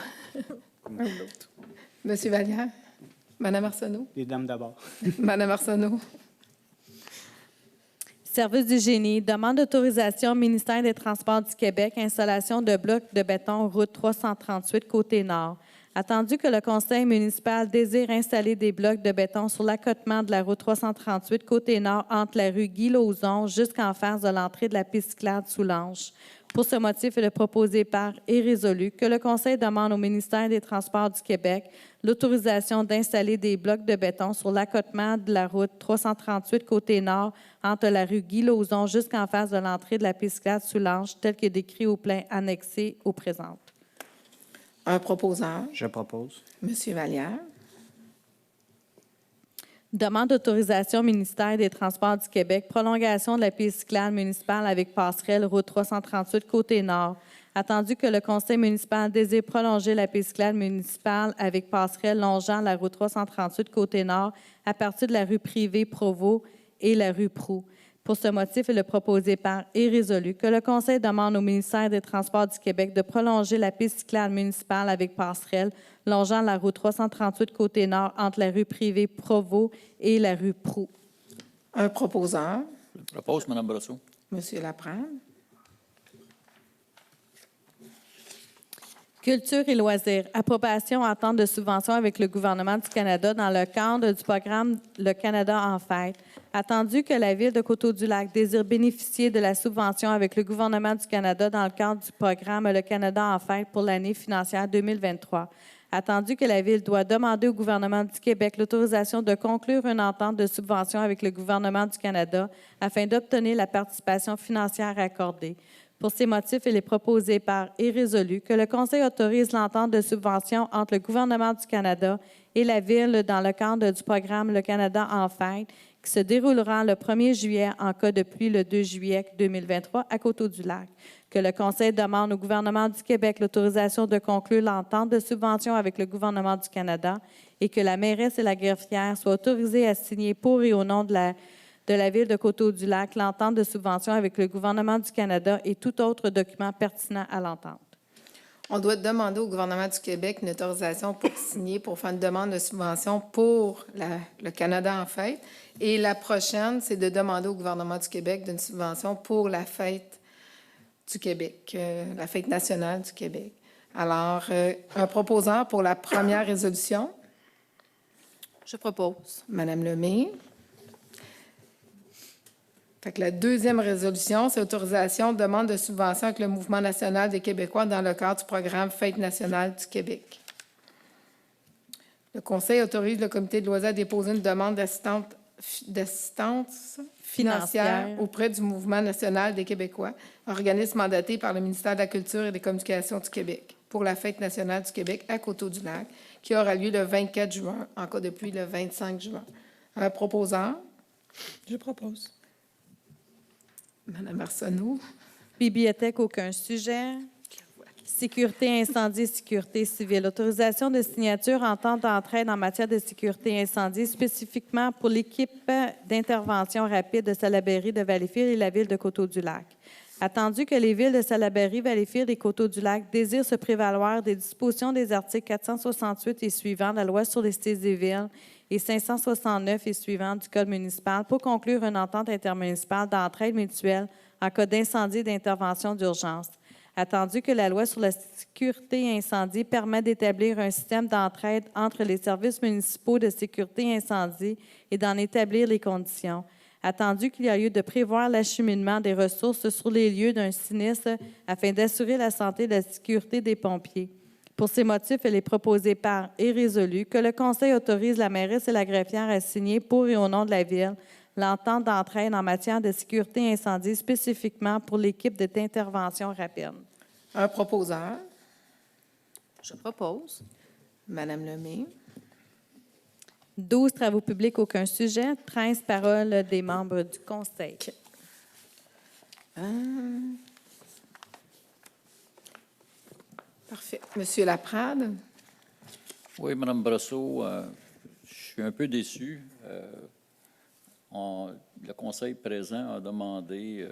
Monsieur Vallière. Madame Arsenault. Les dames d'abord. Madame Arsenault. Service du génie, demande d'autorisation ministère des Transports du Québec, installation de blocs de béton, route 338, côté nord. Attendu que le conseil municipal désire installer des blocs de béton sur l'accotement de la route 338, côté nord, entre la rue Guy-Lauzon jusqu'en face de l'entrée de la piste cyclable Soulanges. Pour ce motif, il est proposé par et résolu que le conseil demande au ministère des Transports du Québec l'autorisation d'installer des blocs de béton sur l'accotement de la route 338 côté nord entre la rue Guy-Lauzon jusqu'en face de l'entrée de la piste cyclable Soulanges, tel que décrit au plan annexé au présent. Un proposeur. Je propose. Monsieur Vallière. Demande d'autorisation ministère des Transports du Québec, prolongation de la piste cyclable municipale avec passerelle, route 338, côté nord. Attendu que le conseil municipal désire prolonger la piste cyclable municipale avec passerelle longeant la route 338, côté nord, à partir de la rue Privée Provost et la rue Proulx. Pour ce motif, il est proposé par et résolu que le conseil demande au ministère des Transports du Québec de prolonger la piste cyclable municipale avec passerelle longeant la route 338 côté nord entre la rue Privée Provost et la rue Proulx. Un proposeur. Je propose, Mme Brosseau. Monsieur Laprade. Culture et loisirs. Approbation entente de subvention avec le gouvernement du Canada dans le cadre du programme Le Canada en fête. Attendu que la Ville de Coteau-du-Lac désire bénéficier de la subvention avec le gouvernement du Canada dans le cadre du programme Le Canada en fête pour l'année financière 2023. Attendu que la Ville doit demander au gouvernement du Québec l'autorisation de conclure une entente de subvention avec le gouvernement du Canada afin d'obtenir la participation financière accordée. Pour ces motifs, il est proposé par et résolu que le Conseil autorise l'entente de subvention entre le gouvernement du Canada et la Ville dans le cadre du programme Le Canada en fête qui se déroulera le 1er juillet en cas de pluie le 2 juillet 2023 à Coteau-du-Lac. Que le Conseil demande au gouvernement du Québec l'autorisation de conclure l'entente de subvention avec le gouvernement du Canada et que la mairesse et la greffière soient autorisées à signer pour et au nom de la Ville de Coteau-du-Lac l'entente de subvention avec le gouvernement du Canada et tout autre document pertinent à l'entente. On doit demander au gouvernement du Québec une autorisation pour signer, pour faire une demande de subvention pour le Canada en fête. Et la prochaine, c'est de demander au gouvernement du Québec d'une subvention pour la fête du Québec, la fête nationale du Québec. Alors, un proposant pour la première résolution, Je propose. Madame Lemay. Fait que la deuxième résolution, c'est autorisation, demande de subvention avec le Mouvement national des Québécois dans le cadre du programme Fête nationale du Québec. Le Conseil autorise le Comité de loisirs à déposer une demande d'assistance financière auprès du Mouvement national des Québécois, organisme mandaté par le ministère de la Culture et des Communications du Québec, pour la Fête nationale du Québec à Coteau-du-Lac, qui aura lieu le 24 juin, en cas de pluie le 25 juin. Un proposant, Je propose. Madame Arsenault. Bibliothèque, aucun sujet. Sécurité incendie, sécurité civile. Autorisation de signature entente d'entraide en matière de sécurité incendie, spécifiquement pour l'équipe d'intervention rapide de Salaberry, de Valleyfield et la Ville de Coteau-du-Lac. Attendu que les villes de Salaberry, Valleyfield et Coteau-du-Lac désirent se prévaloir des dispositions des articles 468 et suivants de la Loi sur les cités et villes et 569 et suivants du Code municipal pour conclure une entente intermunicipale d'entraide mutuelle en cas d'incendie et d'intervention d'urgence. Attendu que la Loi sur la sécurité incendie permet d'établir un système d'entraide entre les services municipaux de sécurité incendie et d'en établir les conditions. Attendu qu'il y a lieu de prévoir l'acheminement des ressources sur les lieux d'un sinistre afin d'assurer la santé et la sécurité des pompiers. Pour ces motifs, il est proposé par et résolu que le Conseil autorise la mairesse et la greffière à signer pour et au nom de la Ville l'entente d'entraide en matière de sécurité incendie spécifiquement pour l'équipe d'intervention rapide. Un proposeur, Je propose. Madame Lemay. 12 travaux publics, aucun sujet. 13 paroles des membres du Conseil. Parfait. Monsieur Laprade. Oui, Mme Brosseau, je suis un peu déçu. Le Conseil présent a demandé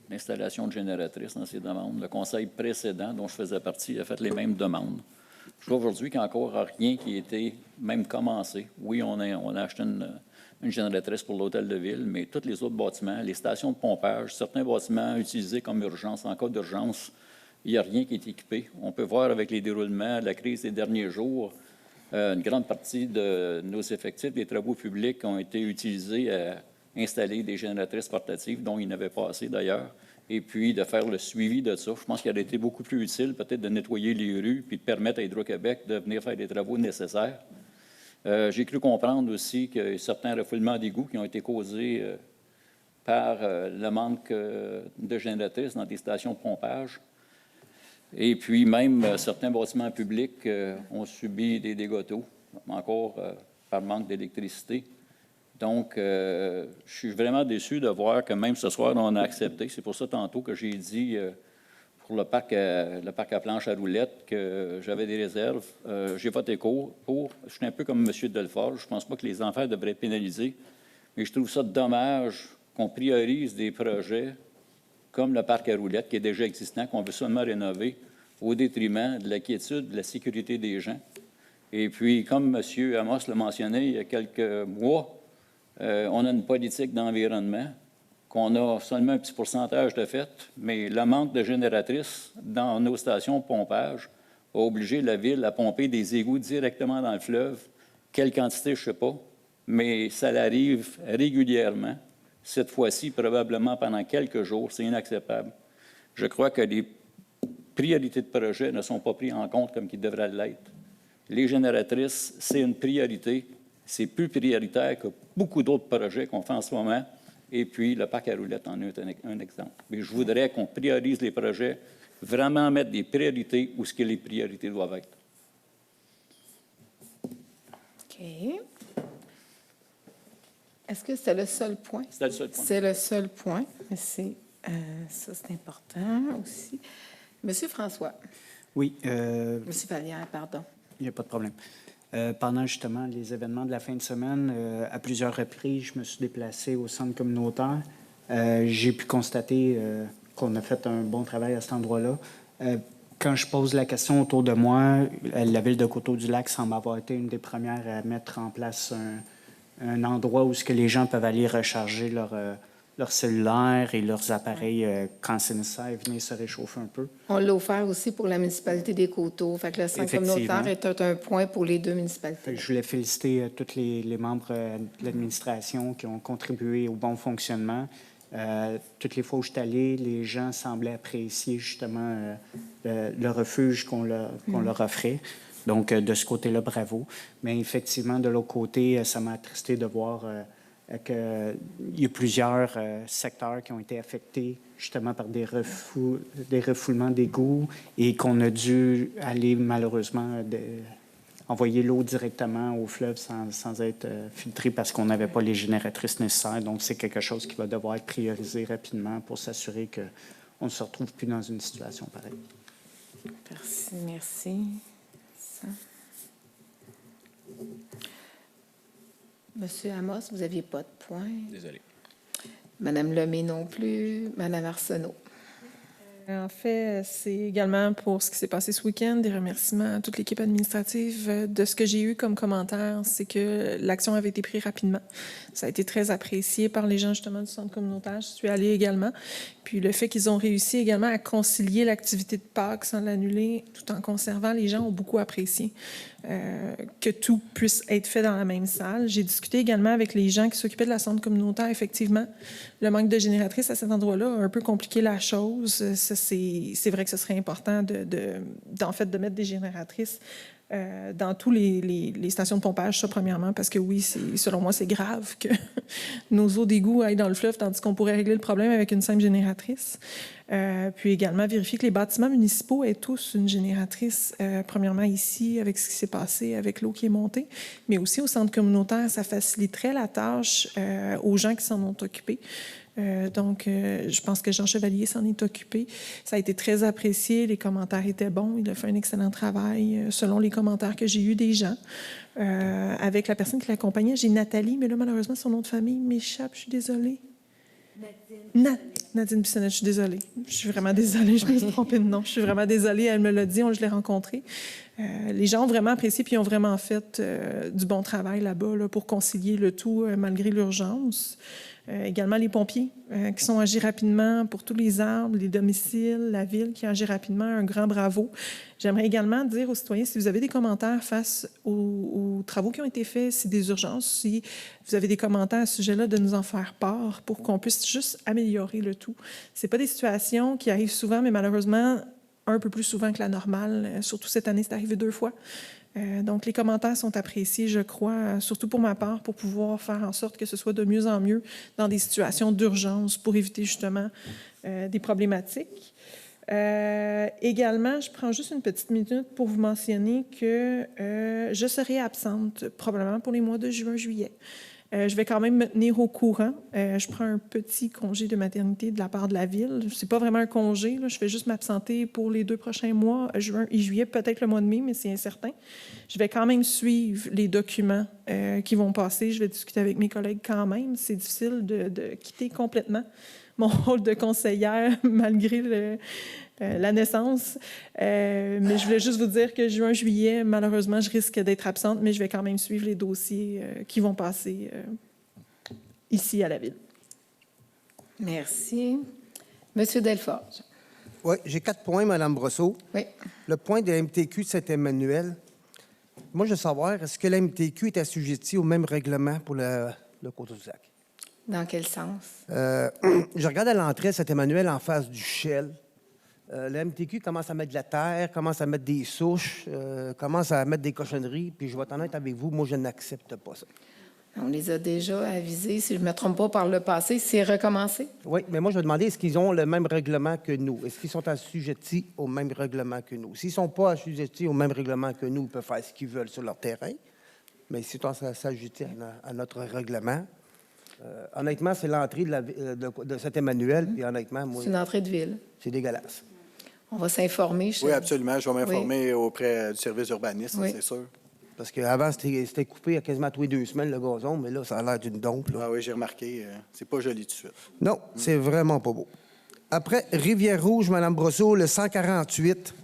l'installation de génératrices dans ses demandes. Le Conseil précédent, dont je faisais partie, a fait les mêmes demandes. Je vois aujourd'hui qu'il n'y a encore rien qui a été même commencé. Oui, on a acheté une génératrice pour l'hôtel de ville, mais tous les autres bâtiments, les stations de pompage, certains bâtiments utilisés comme urgence, en cas d'urgence, il n'y a rien qui est équipé. On peut voir avec les déroulements de la crise des derniers jours, une grande partie de nos effectifs des travaux publics ont été utilisés à installer des génératrices portatives, dont il n'avait pas assez d'ailleurs, et puis de faire le suivi de ça. Je pense qu'il aurait été beaucoup plus utile peut-être de nettoyer les rues puis de permettre à Hydro-Québec de venir faire les travaux nécessaires. J'ai cru comprendre aussi qu'il y a certains refoulements d'égouts qui ont été causés par le manque de génératrices dans des stations de pompage. Et puis même certains bâtiments publics ont subi des dégâts d'eau, encore par manque d'électricité. Donc, je suis vraiment déçu de voir que même ce soir, on a accepté. C'est pour ça tantôt que j'ai dit pour le parc à planche à roulettes que j'avais des réserves. J'ai voté pour. Je suis un peu comme M. Delforge. Je ne pense pas que les enfants devraient être pénalisés. Mais je trouve ça dommage qu'on priorise des projets comme le parc à roulettes, qui est déjà existant, qu'on veut seulement rénover, au détriment de la quiétude, de la sécurité des gens. Et puis, comme M. Amos l'a mentionné il y a quelques mois, on a une politique d'environnement, qu'on a seulement un petit pourcentage de fait, mais le manque de génératrices dans nos stations de pompage a obligé la ville à pomper des égouts directement dans le fleuve. Quelle quantité, je ne sais pas, mais ça arrive régulièrement. Cette fois-ci, probablement pendant quelques jours, c'est inacceptable. Je crois que les priorités de projet ne sont pas prises en compte comme qu'ils devraient l'être. Les génératrices, c'est une priorité. C'est plus prioritaire que beaucoup d'autres projets qu'on fait en ce moment. Et puis, le parc à roulettes en est un exemple. Mais je voudrais qu'on priorise les projets, vraiment mettre des priorités où ce que les priorités doivent être. OK. Est-ce que c'est le seul point? C'est le seul point. C'est le seul point. Mais ça, c'est important aussi. Monsieur François. Oui. Monsieur Vallière, pardon. Il n'y a pas de problème. Pendant justement les événements de la fin de semaine, à plusieurs reprises, je me suis déplacé au centre communautaire. J'ai pu constater qu'on a fait un bon travail à cet endroit-là. Quand je pose la question autour de moi, la ville de Coteau-du-Lac semble avoir été une des premières à mettre en place un endroit où ce que les gens peuvent aller recharger leur cellulaire et leurs appareils quand c'est nécessaire, venir se réchauffer un peu. On l'a offert aussi pour la municipalité des Coteaux. Fait que le centre communautaire est un point pour les deux municipalités. Je voulais féliciter tous les membres de l'administration qui ont contribué au bon fonctionnement. Toutes les fois où je suis allé, les gens semblaient apprécier justement le refuge qu'on leur offrait. Donc, de ce côté-là, bravo. Mais effectivement, de l'autre côté, ça m'a attristé de voir qu'il y a plusieurs secteurs qui ont été affectés justement par des refoulements d'égouts et qu'on a dû aller malheureusement envoyer l'eau directement au fleuve sans être filtrée parce qu'on n'avait pas les génératrices nécessaires. Donc, c'est quelque chose qui va devoir être priorisé rapidement pour s'assurer qu'on ne se retrouve plus dans une situation pareille. Merci, merci. Ça. Monsieur Amos, vous n'aviez pas de point. Désolé. Madame Lemay non plus. Madame Arsenault. En fait, c'est également pour ce qui s'est passé ce week-end, des remerciements à toute l'équipe administrative. De ce que j'ai eu comme commentaire, c'est que l'action avait été prise rapidement. Ça a été très apprécié par les gens justement du centre communautaire. Je suis allée également. Puis le fait qu'ils ont réussi également à concilier l'activité de Pâques sans l'annuler tout en conservant, les gens ont beaucoup apprécié que tout puisse être fait dans la même salle. J'ai discuté également avec les gens qui s'occupaient de la centre communautaire. Effectivement, le manque de génératrices à cet endroit-là a un peu compliqué la chose. C'est vrai que ce serait important en fait, de mettre des génératrices dans tous les stations de pompage, ça premièrement, parce que oui, selon moi, c'est grave que nos eaux d'égout aillent dans le fleuve, tandis qu'on pourrait régler le problème avec une simple génératrice. Puis également, vérifier que les bâtiments municipaux aient tous une génératrice, premièrement ici, avec ce qui s'est passé, avec l'eau qui est montée, mais aussi au centre communautaire, ça faciliterait la tâche aux gens qui s'en ont occupés. Donc, je pense que Jean Chevalier s'en est occupé. Ça a été très apprécié. Les commentaires étaient bons. Il a fait un excellent travail, selon les commentaires que j'ai eus des gens. Avec la personne qui l'accompagnait, j'ai Nathalie, mais là, malheureusement, son nom de famille m'échappe. Je suis désolée. Nadine Bissonnette, je suis désolée. Je suis vraiment désolée. Je me suis trompée de nom. Je suis vraiment désolée. Elle me l'a dit, je l'ai rencontrée. Les gens ont vraiment apprécié puis ont vraiment fait du bon travail là-bas pour concilier le tout malgré l'urgence. Également les pompiers qui sont agis rapidement pour tous les arbres, les domiciles, la ville qui agit rapidement. Un grand bravo. J'aimerais également dire aux citoyens, si vous avez des commentaires face aux travaux qui ont été faits, si des urgences, si vous avez des commentaires à ce sujet-là, de nous en faire part pour qu'on puisse juste améliorer le tout. Ce n'est pas des situations qui arrivent souvent, mais malheureusement, un peu plus souvent que la normale. Surtout cette année, c'est arrivé 2 fois. Donc, les commentaires sont appréciés, je crois, surtout pour ma part, pour pouvoir faire en sorte que ce soit de mieux en mieux dans des situations d'urgence pour éviter justement des problématiques. Également, je prends juste une petite minute pour vous mentionner que je serai absente probablement pour les mois de juin-juillet. Je vais quand même me tenir au courant. Je prends un petit congé de maternité de la part de la Ville. Ce n'est pas vraiment un congé. Là. Je vais juste m'absenter pour les 2 prochains mois, juin et juillet, peut-être le mois de mai, mais c'est incertain. Je vais quand même suivre les documents qui vont passer. Je vais discuter avec mes collègues quand même. C'est difficile de quitter complètement mon rôle de conseillère malgré la naissance. Mais je voulais juste vous dire que juin-juillet, malheureusement, je risque d'être absente, mais je vais quand même suivre les dossiers qui vont passer ici à la Ville. Merci. Monsieur Delforge. Oui, j'ai 4 points, Mme Brosseau. Oui. Le point de la MTQ de Saint-Emmanuel. Moi, je veux savoir, est-ce que la MTQ est assujettie au même règlement pour le Coteau-du-Lac? Dans quel sens? Je regarde à l'entrée Saint-Emmanuel en face du Shell. La MTQ commence à mettre de la terre, commence à mettre des souches, commence à mettre des cochonneries, puis je vais être honnête avec vous, moi, je n'accepte pas ça. On les a déjà avisés, si je ne me trompe pas, par le passé. C'est recommencé? Oui, mais moi, je vais demander, est-ce qu'ils ont le même règlement que nous? Est-ce qu'ils sont assujettis au même règlement que nous? S'ils ne sont pas assujettis au même règlement que nous, ils peuvent faire ce qu'ils veulent sur leur terrain. Mais s'ils sont assujettis à notre règlement, honnêtement, c'est l'entrée de Saint-Emmanuel, puis honnêtement, moi, C'est une entrée de ville. c'est dégueulasse. On va s'informer. Oui, absolument. Je vais m'informer auprès du service urbaniste, Oui. c'est sûr. Parce qu'avant, c'était coupé à quasiment tous les 2 semaines, le gazon, mais là, ça a l'air d'une dompe. Là. Ah oui, j'ai remarqué. C'est pas joli tout de suite. Non, c'est vraiment pas beau. Après, Rivière-Rouge, Mme Brosseau, le 148.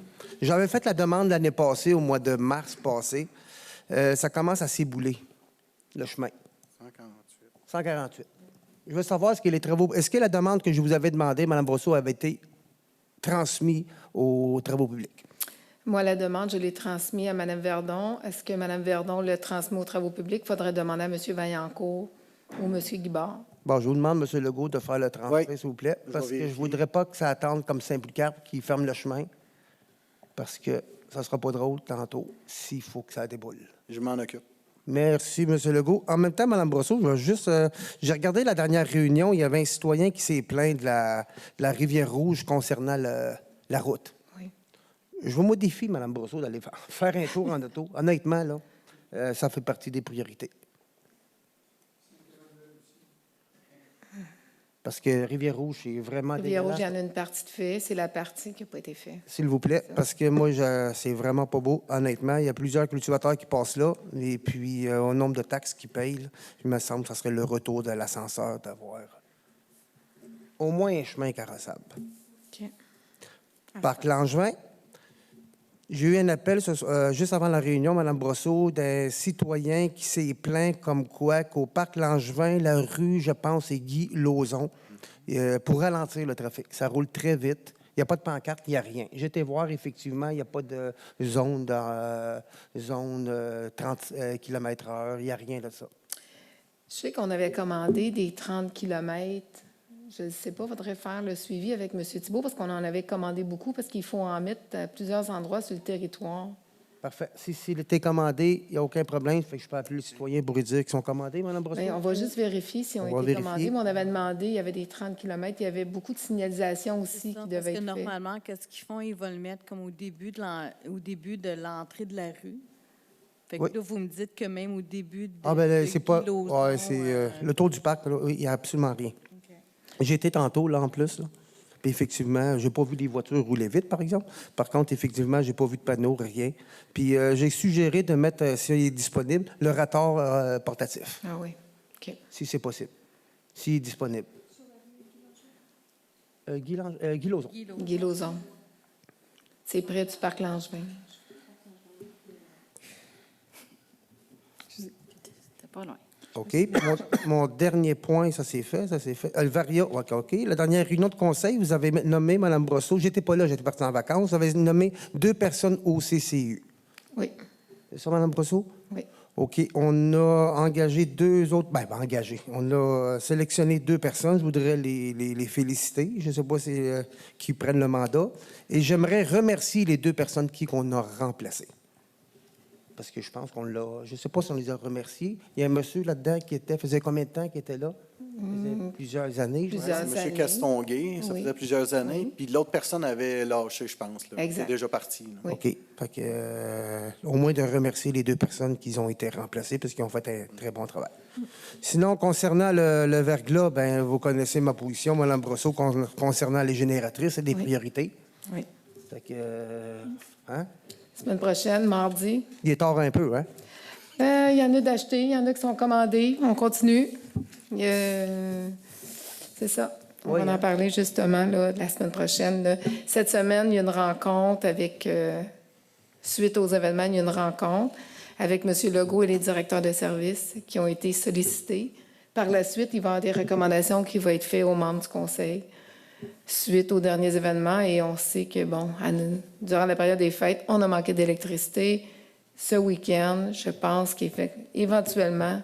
J'avais fait la demande l'année passée, au mois de mars passé. Ça commence à s'ébouler, le chemin. 148. 148. Je veux savoir, est-ce que la demande que je vous avais demandée, Mme Brosseau, avait été transmise aux travaux publics? Moi, la demande, je l'ai transmise à Mme Verdon. Est-ce que Mme Verdon le transmet aux travaux publics? Il faudrait demander à M. Vaillancourt ou M. Guibard. Bon, je vous demande, M. Legault, de faire le transfert, Oui. s'il vous plaît, parce que je ne vérifier. voudrais pas que ça attende comme Saint-Polycarpe qui ferme le chemin, parce que ça ne sera pas drôle tantôt s'il faut que ça déboule. Je m'en occupe. Merci, M. Legault. En même temps, Mme Brosseau, je vais juste... j'ai regardé la dernière réunion, il y avait un citoyen qui s'est plaint de la Rivière-Rouge concernant la route. Oui. Je vous modifie, Mme Brosseau, d'aller faire un tour en auto. Honnêtement, là, ça fait partie des priorités. Parce que Rivière-Rouge, c'est vraiment Rivière-Rouge, dégueulasse. il y en a une partie de fait. C'est la partie qui n'a pas été faite. S'il vous plaît, parce que moi, c'est vraiment pas beau, honnêtement. Il y a plusieurs cultivateurs qui passent là, et puis au nombre de taxes qu'ils payent, là, il me semble que ça serait le retour de l'ascenseur d'avoir au moins un chemin carrossable. OK. Parc Langevin, j'ai eu un appel juste avant la réunion, Mme Brosseau, d'un citoyen qui s'est plaint comme quoi qu'au Parc Langevin, la rue, je pense, c'est Guy Lauzon, pour ralentir le trafic. Ça roule très vite. Il n'y a pas de pancarte, il n'y a rien. J'ai été voir, effectivement, il n'y a pas de zone 30 km/h, il n'y a rien de ça. Je sais qu'on avait commandé des 30 km. Je ne sais pas, il faudrait faire le suivi avec M. Thibault parce qu'on en avait commandé beaucoup parce qu'il faut en mettre à plusieurs endroits sur le territoire. Parfait. S'il était commandé, il n'y a aucun problème. Fait que je peux appeler les citoyens pour lui dire qu'ils sont commandés, Mme Brosseau? Bien, on va juste vérifier si on On va a été vérifier. commandés. Mais on avait demandé, il y avait des 30 km. Il y avait beaucoup de signalisation aussi C'est ça, qui parce devaient que être faites. normalement, qu'est-ce qu'ils font? Ils vont le mettre comme au début de l'entrée de la rue. Fait que Oui. là, vous me dites que même au début de Ah, ben là, de c'est pas. Guy Lauzon, Ouais, c'est le tour du parc, là, oui, il n'y a absolument rien. OK. J'ai été tantôt, là, en plus. Là. Puis effectivement, j'ai pas vu des voitures rouler vite, par exemple. Par contre, effectivement, j'ai pas vu de panneau, rien. Puis j'ai suggéré de mettre, s'il est disponible, le rator portatif, Ah oui. OK. si c'est possible. S'il est disponible. Guy Lauzon. Guy Lauzon. C'est près du parc Langevin. C'était pas loin. OK. Puis mon dernier point, ça s'est fait. Le Varia, OK. La dernière réunion de conseil, vous avez nommé Mme Brosseau. J'étais pas là, j'étais parti en vacances. Vous avez nommé 2 personnes au CCU. Oui. C'est ça, Mme Brosseau? Oui. OK. On a engagé 2 autres. Ben, engagé. On a sélectionné 2 personnes. Je voudrais les féliciter. Je ne sais pas qui prennent le mandat. Et j'aimerais remercier les 2 personnes qu'on a remplacées. Parce que je pense qu'on l'a... Je ne sais pas si on les a remerciés. Il y a un monsieur là-dedans qui faisait combien de temps qu'il était là? Faisait plusieurs années. je Plusieurs pense. C'est M. années. Castonguay, ça Oui. faisait plusieurs années. Oui. Puis l'autre personne avait lâché, je pense. Là. Exact. Il est déjà parti. là. Oui. OK. Fait que, au moins de remercier les 2 personnes qui ont été remplacées parce qu'ils ont fait un très bon travail. Sinon, concernant le verglas, ben, vous connaissez ma position, Mme Brosseau, concernant les génératrices et des Oui. priorités. Oui. Fait que, hein? Semaine prochaine, mardi. Il est tard un peu, hein? Il y en a d'achetés, il y en a qui sont commandés. On continue. C'est ça. On Oui, va hein. en parler justement là, la semaine prochaine. Là. Cette semaine, il y a une rencontre avec, suite aux événements, il y a une rencontre avec M. Legault et les directeurs de services qui ont été sollicités. Par la suite, il va y avoir des recommandations qui vont être faites aux membres du conseil. suite aux derniers événements. Et on sait que, bon, durant la période des fêtes, on a manqué d'électricité. Ce week-end, je pense qu'éventuellement,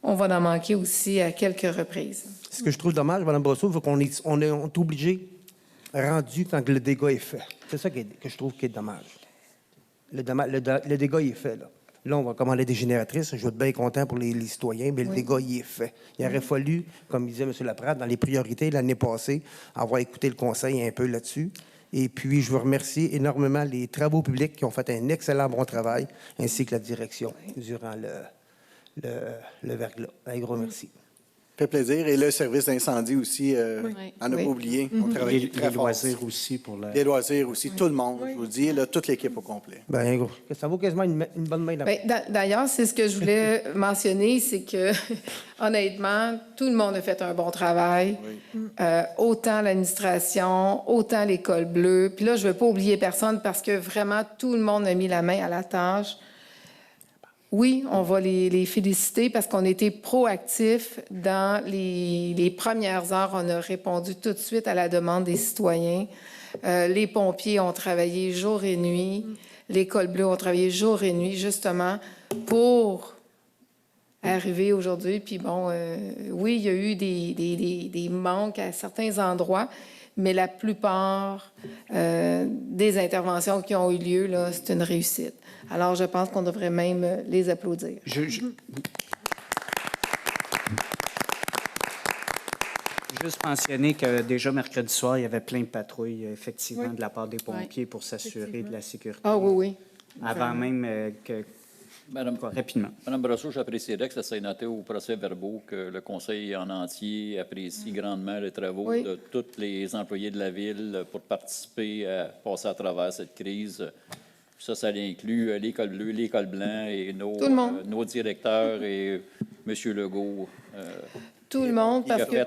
on va en manquer aussi à quelques reprises. Ce que je trouve dommage, Mme Brosseau, c'est qu'on est obligé, rendu quand le dégât est fait. C'est ça que je trouve qui est dommage. Le dégât, il est fait, là. Là, on va commander des génératrices. Je vais être bien content pour les citoyens, mais le dégât, il est fait. Il aurait fallu, comme disait M. Laprade, dans les priorités l'année passée, avoir écouté le conseil un peu là-dessus. Et puis, je veux remercier énormément les travaux publics qui ont fait un excellent bon travail, ainsi que la direction durant le verglas. Un gros merci. Ça fait plaisir. Et le service d'incendie aussi, en n'a pas oublié. On travaille très Les fort. loisirs aussi pour le... Les loisirs aussi, tout le monde, je vous dis, là, toute l'équipe au complet. Ben, gros, ça vaut quasiment une bonne main. Bien, d'ailleurs, c'est ce que je voulais mentionner, c'est que, honnêtement, tout le monde a fait un bon travail. Autant l'administration, autant l'École bleue. Puis là, je ne veux pas oublier personne parce que vraiment, tout le monde a mis la main à la tâche. Oui, on va les féliciter parce qu'on a été proactifs dans les premières heures. On a répondu tout de suite à la demande des citoyens. Les pompiers ont travaillé jour et nuit. L'École bleue ont travaillé jour et nuit, justement, pour arriver aujourd'hui. Puis bon, oui, il y a eu des manques à certains endroits, mais la plupart des interventions qui ont eu lieu, là, c'est une réussite. Alors, je pense qu'on devrait même les applaudir. Juste mentionner que déjà mercredi soir, il y avait plein de patrouilles, effectivement, de la part des pompiers pour s'assurer de la sécurité. Ah oui, oui. Avant même que... rapidement. Madame Brosseau, j'apprécierais que ça soit noté au procès-verbaux que le Conseil en entier apprécie grandement les travaux de tous les employés de la Ville pour participer à passer à travers cette crise. Ça inclut l'École bleue, l'École blanc et nos directeurs et M. Legault. Tout le monde, parce que...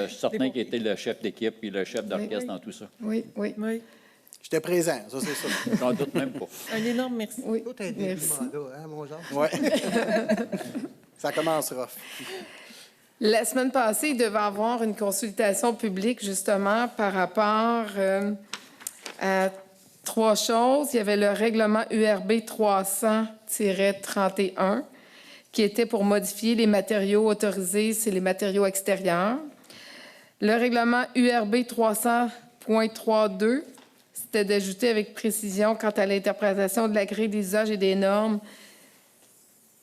Je suis certain qu'il était le chef d'équipe et le chef d'orchestre dans tout ça. Oui. J'étais présent, ça, c'est ça. J'en doute même pas. Un énorme merci. Oui, Tout un merci. développement, là, hein, mon genre? Oui. Ça commence rough. La semaine passée, il devait y avoir une consultation publique, justement, par rapport à 3 choses. Il y avait le règlement URB 300-31 qui était pour modifier les matériaux autorisés, c'est les matériaux extérieurs. Le règlement URB 300.32, c'était d'ajouter avec précision quant à l'interprétation de la grille des usages et des normes.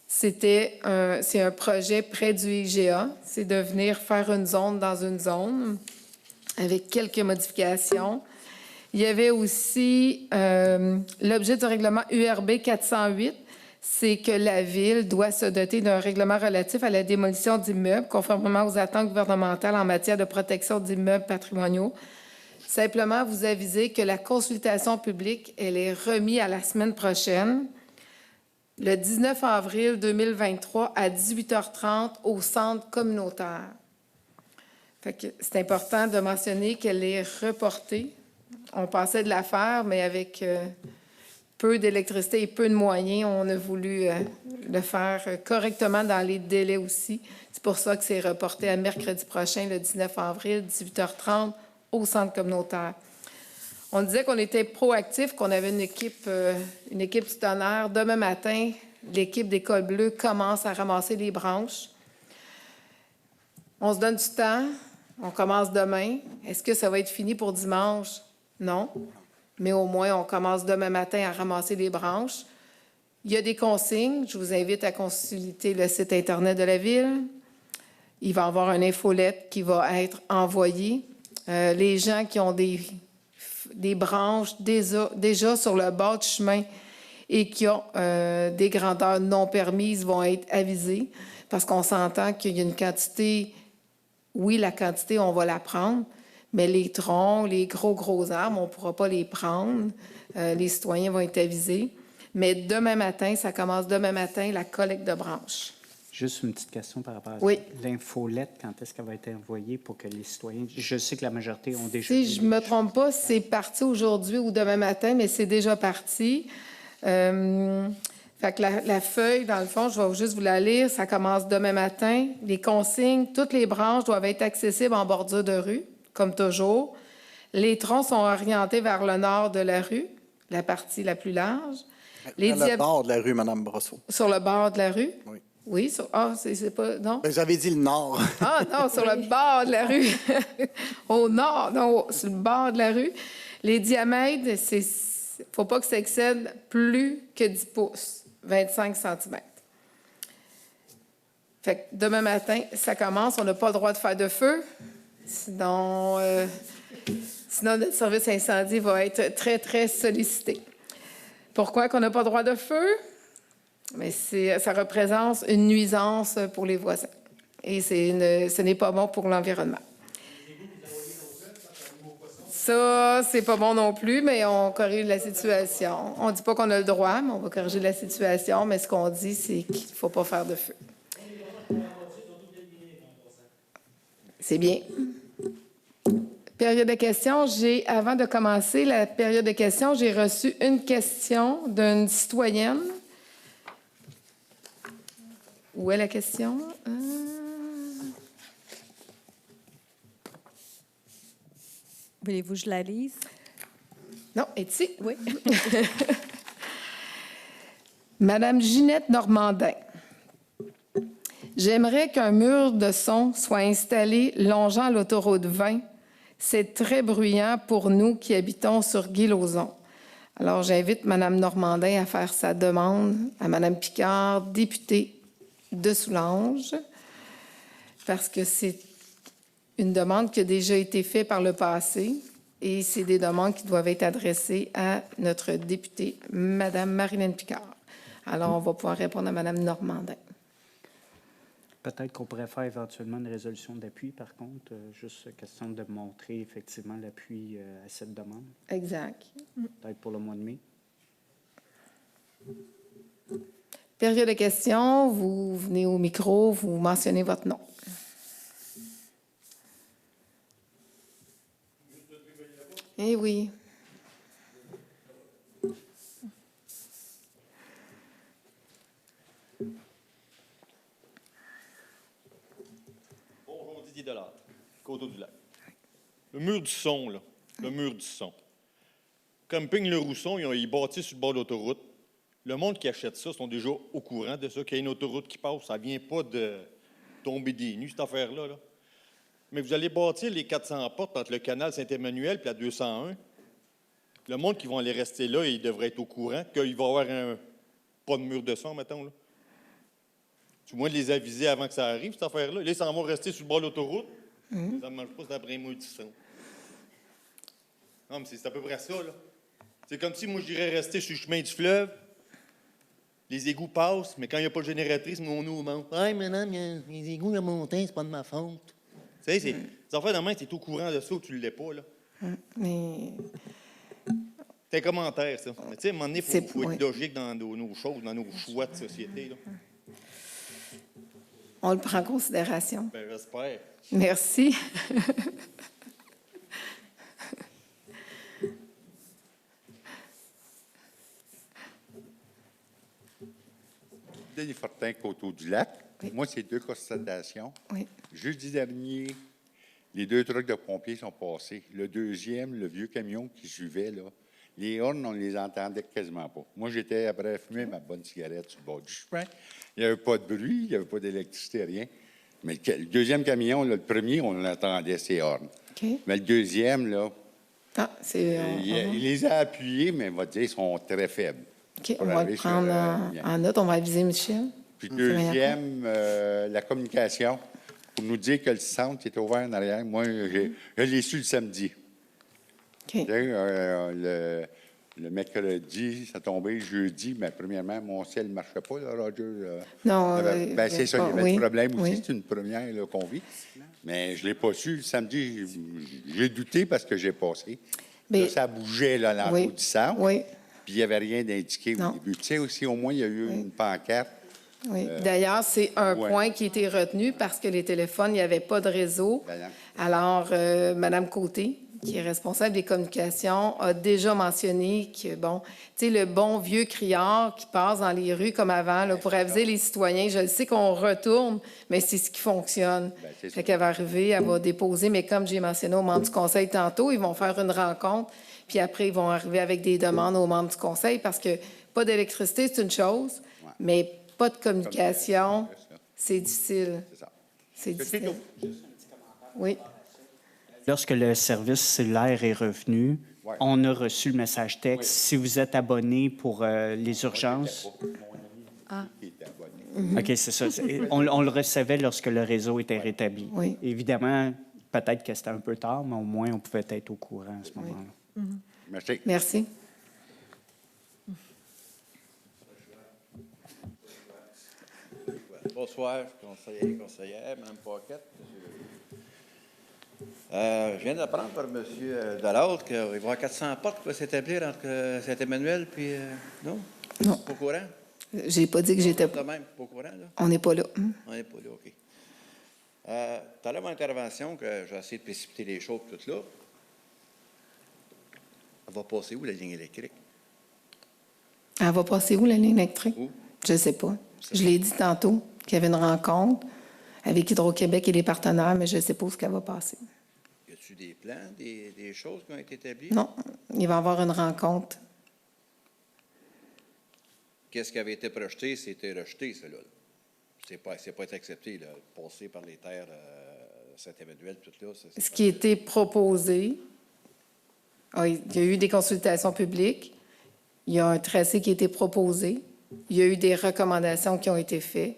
C'est un projet près du IGA. C'est de venir faire une zone dans une zone avec quelques modifications. Il y avait aussi l'objet du règlement URB 408, c'est que la Ville doit se doter d'un règlement relatif à la démolition d'immeubles, conformément aux attentes gouvernementales en matière de protection d'immeubles patrimoniaux. Simplement vous aviser que la consultation publique, elle est remise à la semaine prochaine, le 19 avril 2023 à 18h30 au centre communautaire. Fait que c'est important de mentionner qu'elle est reportée. On pensait de la faire, mais avec peu d'électricité et peu de moyens, on a voulu le faire correctement dans les délais aussi. C'est pour ça que c'est reporté à mercredi prochain, le 19 avril, 18h30, au centre communautaire. On disait qu'on était proactif, qu'on avait une équipe du tonnerre. Demain matin, l'équipe d'École bleue commence à ramasser les branches. On se donne du temps. On commence demain. Est-ce que ça va être fini pour dimanche? Non. Mais au moins, on commence demain matin à ramasser les branches. Il y a des consignes. Je vous invite à consulter le site Internet de la Ville. Il va y avoir une infolette qui va être envoyée. Les gens qui ont des branches déjà sur le bord du chemin et qui ont des grandeurs non permises vont être avisés parce qu'on s'entend qu'il y a une quantité, oui, la quantité, on va la prendre, mais les troncs, les gros arbres, on ne pourra pas les prendre. Les citoyens vont être avisés. Mais demain matin, ça commence demain matin, la collecte de branches. Juste une petite question par rapport à oui. L'infolette, quand est-ce qu'elle va être envoyée pour que les citoyens... Je sais que la majorité ont déjà... Si je ne me trompe pas, c'est parti aujourd'hui ou demain matin, mais c'est déjà parti. Fait que la feuille, dans le fond, je vais juste vous la lire. Ça commence demain matin. Les consignes, toutes les branches doivent être accessibles en bordure de rue. comme toujours. Les troncs sont orientés vers le nord de la rue, la partie la plus large. Sur le bord de la rue, Mme Brosseau. Sur le bord de la rue? Oui. Oui, c'est pas... Non? Ben, vous avez dit le nord. Ah non, sur le bord de la rue. Au nord, non, sur le bord de la rue. Les diamètres, il ne faut pas que ça excède plus que 10 pouces, 25 cm. Fait que demain matin, ça commence. On n'a pas le droit de faire de feu. Sinon notre service incendie va être très, très sollicité. Pourquoi qu'on n'a pas le droit de feu? Mais ça représente une nuisance pour les voisins. Et ce n'est pas bon pour l'environnement. Ça, c'est pas bon non plus, mais on corrige la situation. On ne dit pas qu'on a le droit, mais on va corriger la situation. Mais ce qu'on dit, c'est qu'il ne faut pas faire de feu. C'est bien. Période de questions. Avant de commencer la période de questions, j'ai reçu une question d'une citoyenne. Où est la question? Voulez-vous que je la lise? Non, est ici. Oui. Madame Ginette Normandin. J'aimerais qu'un mur de son soit installé longeant l'autoroute 20. C'est très bruyant pour nous qui habitons sur Guy-Lauzon. Alors, j'invite Mme Normandin à faire sa demande à Mme Picard, députée de Soulanges, parce que c'est une demande qui a déjà été faite par le passé et c'est des demandes qui doivent être adressées à notre députée, Mme Marilyn Picard. Alors, on va pouvoir répondre à Mme Normandin. Peut-être qu'on pourrait faire éventuellement une résolution d'appui, par contre, juste question de montrer effectivement l'appui à cette demande. Exact. Peut-être pour le mois de mai. Période de questions, vous venez au micro, vous mentionnez votre nom. Eh oui. Bonjour, Didier Delâtre, Coteau-du-Lac. Le mur du son, là. Le mur du son. Camping Le Rousson, ils bâtissent sur le bord de l'autoroute. Le monde qui achète ça sont déjà au courant de ça, qu'il y a une autoroute qui passe. Ça ne vient pas de tomber des nues, cette affaire-là. Là. Mais vous allez bâtir les 400 portes entre le canal Saint-Emmanuel et la 201. Le monde qui va aller rester là, il devrait être au courant qu'il va y avoir pas de mur de son, mettons. Là. Du moins de les aviser avant que ça arrive, cette affaire-là. Là, ils s'en vont rester sur le bord de l'autoroute. Ça ne marche pas, c'est après moi du son. Non, mais c'est à peu près ça, là. C'est comme si moi, j'irais rester sur le chemin du fleuve. Les égouts passent, mais quand il n'y a pas de génératrice, mon eau monte. « Hey, madame, les égouts ont monté, c'est pas de ma faute. » Tu sais, c'est des affaires de main, tu es au courant de ça ou tu ne l'es pas, là. Mais... C'est un commentaire, ça. Mais tu sais, à un moment donné, il faut être logique dans nos choses, dans nos choix de société, là. On le prend en considération. Bien, j'espère. Merci. Denis Fortin, Coteau-du-Lac. Oui. Moi, c'est 2 constatations. Oui. Jeudi dernier, les 2 trucks de pompiers sont passés. Le deuxième, le vieux camion qui suivait, là, les horns, on ne les entendait quasiment pas. Moi, j'étais après à fumer ma bonne cigarette sur le bord du chemin. Il n'y avait pas de bruit, il n'y avait pas d'électricité, rien. Mais le deuxième camion, là, le premier, on l'entendait, ces horns. OK. Mais le deuxième, là, il il les a appuyés, mais on va dire, ils sont très faibles. OK, on va le prendre en note. On va aviser Michel. Puis deuxième, la communication, pour nous dire que le centre est ouvert en arrière. Moi, je l'ai su le samedi. OK. Le mercredi, ça tombait jeudi, mais premièrement, mon ciel ne marchait pas, là, Roger. Non, c'est ça, il y avait oui, un problème aussi. oui. C'est une première là, qu'on vit. Mais je ne l'ai pas su. Le samedi, j'ai douté parce que j'ai passé. Mais, là, ça bougeait là, l'entrée oui, du centre. oui. Puis il n'y avait rien d'indiqué Non. au début. Tu sais aussi, au moins, il y a eu une pancarte. Oui. D'ailleurs, c'est un point qui a été retenu parce que les téléphones, il n'y avait pas de réseau. Voilà. Alors, Mme Côté, qui est responsable des communications, a déjà mentionné que, bon, tu sais, le bon vieux criard qui passe dans les rues comme avant, là, pour aviser les citoyens, je sais qu'on retourne, mais c'est ce qui fonctionne. C'est ça. Fait qu'elle va arriver, elle va déposer, mais comme j'ai mentionné aux membres du conseil tantôt, ils vont faire une rencontre, puis après, ils vont arriver avec des demandes aux membres du conseil, parce que pas d'électricité, c'est une chose, mais pas de communication, c'est difficile. C'est ça. C'est difficile. Oui. Lorsque le service cellulaire est revenu, Ouais. on a reçu le message texte. Si vous êtes abonné pour les urgences, Qui était abonné. OK, c'est ça. On le recevait lorsque le réseau était rétabli. Oui. Évidemment, peut-être que c'était un peu tard, mais au moins, on pouvait être au courant à ce moment-là. Merci. Merci. Bonsoir, conseiller et conseillère, Mme Paquette. Je viens d'apprendre par M. Delautre qu'il va y avoir 400 portes qui vont s'établir entre Saint-Emmanuel puis... non? Non. Pas au courant? J'ai pas dit que j'étais... De même, pas au courant, là? On n'est pas là. On n'est pas là, OK. Tout à l'heure, mon intervention, que j'ai essayé de précipiter les choses, tout là, elle va passer où, la ligne électrique? Elle va passer où, la ligne électrique? Où? Je ne sais pas. Je l'ai dit tantôt qu'il y avait une rencontre avec Hydro-Québec et les partenaires, mais je ne sais pas où ce qu'elle va passer. Y a-t-il des plans, des choses qui ont été établies? Non, il va y avoir une rencontre. Qu'est-ce qui avait été projeté, c'était rejeté, cela. C'est pas été accepté, là, passer par les terres Saint-Emmanuel, tout là. Ce qui a été proposé, il y a eu des consultations publiques, il y a un tracé qui a été proposé, il y a eu des recommandations qui ont été faites.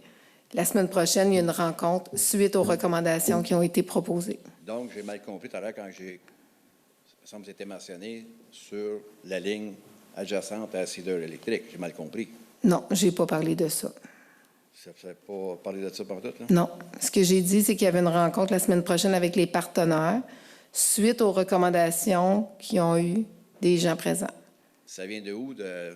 La semaine prochaine, il y a une rencontre suite aux recommandations qui ont été proposées. Donc, j'ai mal compris tout à l'heure quand ça semble été mentionné sur la ligne adjacente à Cedar électrique. J'ai mal compris. Non, je n'ai pas parlé de ça. Ça ne fait pas parler de ça par tout, là? Non. Ce que j'ai dit, c'est qu'il y avait une rencontre la semaine prochaine avec les partenaires suite aux recommandations qui ont eu des gens présents. Ça vient de où, de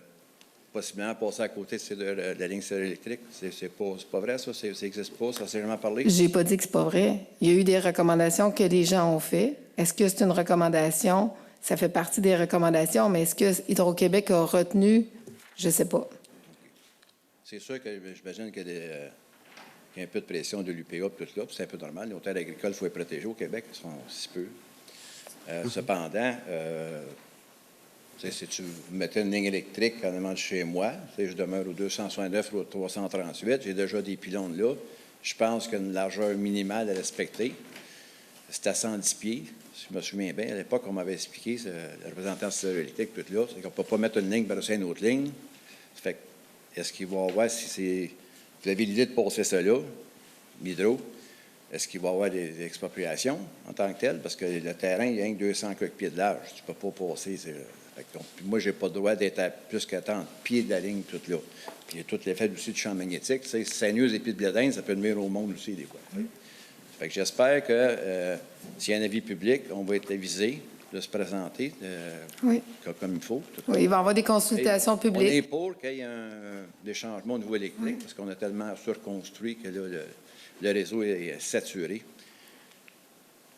possiblement passer à côté de la ligne Cedar électrique? C'est pas vrai, ça? Ça n'existe pas? Ça s'est jamais parlé? J'ai pas dit que c'est pas vrai. Il y a eu des recommandations que les gens ont faites. Est-ce que c'est une recommandation? Ça fait partie des recommandations, mais est-ce que Hydro-Québec a retenu? Je ne sais pas. C'est sûr que j'imagine qu'il y a un peu de pression de l'UPA, tout là, puis c'est un peu normal. Les terres agricoles, il faut les protéger au Québec, ils sont si peu. Cependant, si tu mettais une ligne électrique en amont de chez moi, je demeure au 269 ou au 338, j'ai déjà des pylônes là. Je pense qu'il y a une largeur minimale à respecter. C'est à 110 pieds. Si je me souviens bien, à l'époque, on m'avait expliqué, le représentant de Cedar électrique, tout là, c'est qu'on ne peut pas mettre une ligne par-dessus une autre ligne. Ça fait que, est-ce qu'il va y avoir, si c'est. Vous avez l'idée de passer ça là, Hydro, est-ce qu'il va y avoir des expropriations en tant que telles? Parce que le terrain, il y a rien que 200 quelques pieds de large. Tu ne peux pas passer. Donc, moi, je n'ai pas le droit d'être à plus qu'à 30 pieds de la ligne, tout là. Puis il y a tout l'effet aussi du champ magnétique. Tu sais, Saigneuse et Pieds de Blédin, ça peut nuire au monde aussi, des fois. Fait que j'espère que s'il y a un avis public, on va être avisé de se présenter Oui. comme il faut. Oui, il va y avoir des consultations On est publiques. pour qu'il y ait des changements au niveau électrique, parce qu'on a tellement surconstruit que là, le réseau est saturé.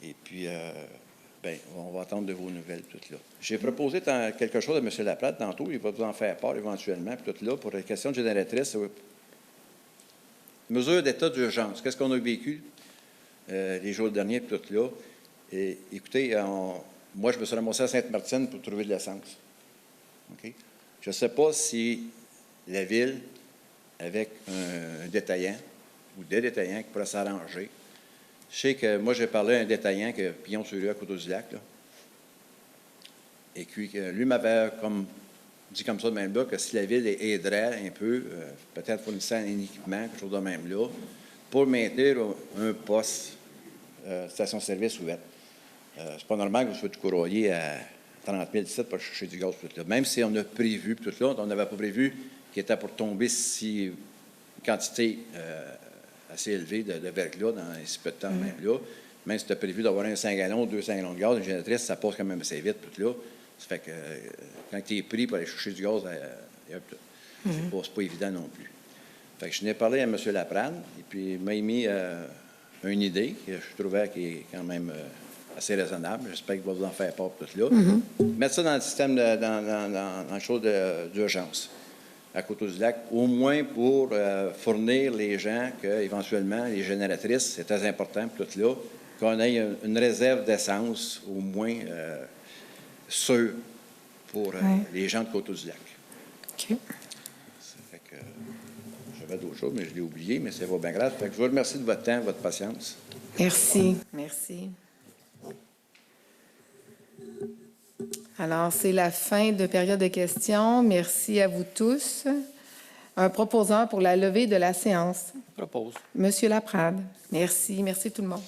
Et puis, on va attendre de vos nouvelles, tout là. J'ai proposé quelque chose à M. Laplante tantôt, il va vous en faire part éventuellement, puis tout là, pour la question de génératrice. Mesure d'état d'urgence, qu'est-ce qu'on a vécu les jours derniers, puis tout là. Et, écoutez, moi, je me suis ramassé à Sainte-Martine pour trouver de l'essence. OK? Je ne sais pas si la Ville, avec un détaillant ou des détaillants qui pourraient s'arranger. Je sais que moi, j'ai parlé à un détaillant qui a pignon sur rue à Coteau-du-Lac, là. Et puis, lui m'avait dit comme ça de même là, que si la Ville aiderait un peu, peut-être fournissant un équipement, quelque chose de même là, pour maintenir un poste station-service ouverte. C'est pas normal que vous soyez courroyer à 30 000 sites pour chercher du gaz, tout là. Même si on a prévu, tout là, on n'avait pas prévu qu'il était pour tomber si une quantité assez élevée de verglas dans si peu de temps, même là. Même si tu as prévu d'avoir un 5 gallons, 2 5 gallons de gaz, une génératrice, ça passe quand même assez vite, tout là. Ça fait que quand tu es pris pour aller chercher du gaz, c'est pas évident non plus. Fait que je n'ai parlé à M. Laprade, et puis il m'a émis une idée que je trouvais qui est quand même assez raisonnable. J'espère qu'il va vous en faire part tout là. Mettre ça dans le système, dans le chose d'urgence à Coteau-du-Lac, au moins pour fournir les gens qu'éventuellement, les génératrices, c'est très important pour tout là, qu'on ait une réserve d'essence au moins sûre pour les gens de Coteau-du-Lac. OK. J'avais d'autres choses, mais je l'ai oublié, mais c'est pas bien grave. Fait que je vous remercie de votre temps, de votre patience. Merci. Merci. Alors, c'est la fin de période de questions. Merci à vous tous. Un proposant pour la levée de la séance. Propose. Monsieur Laprade. Merci. Merci tout le monde.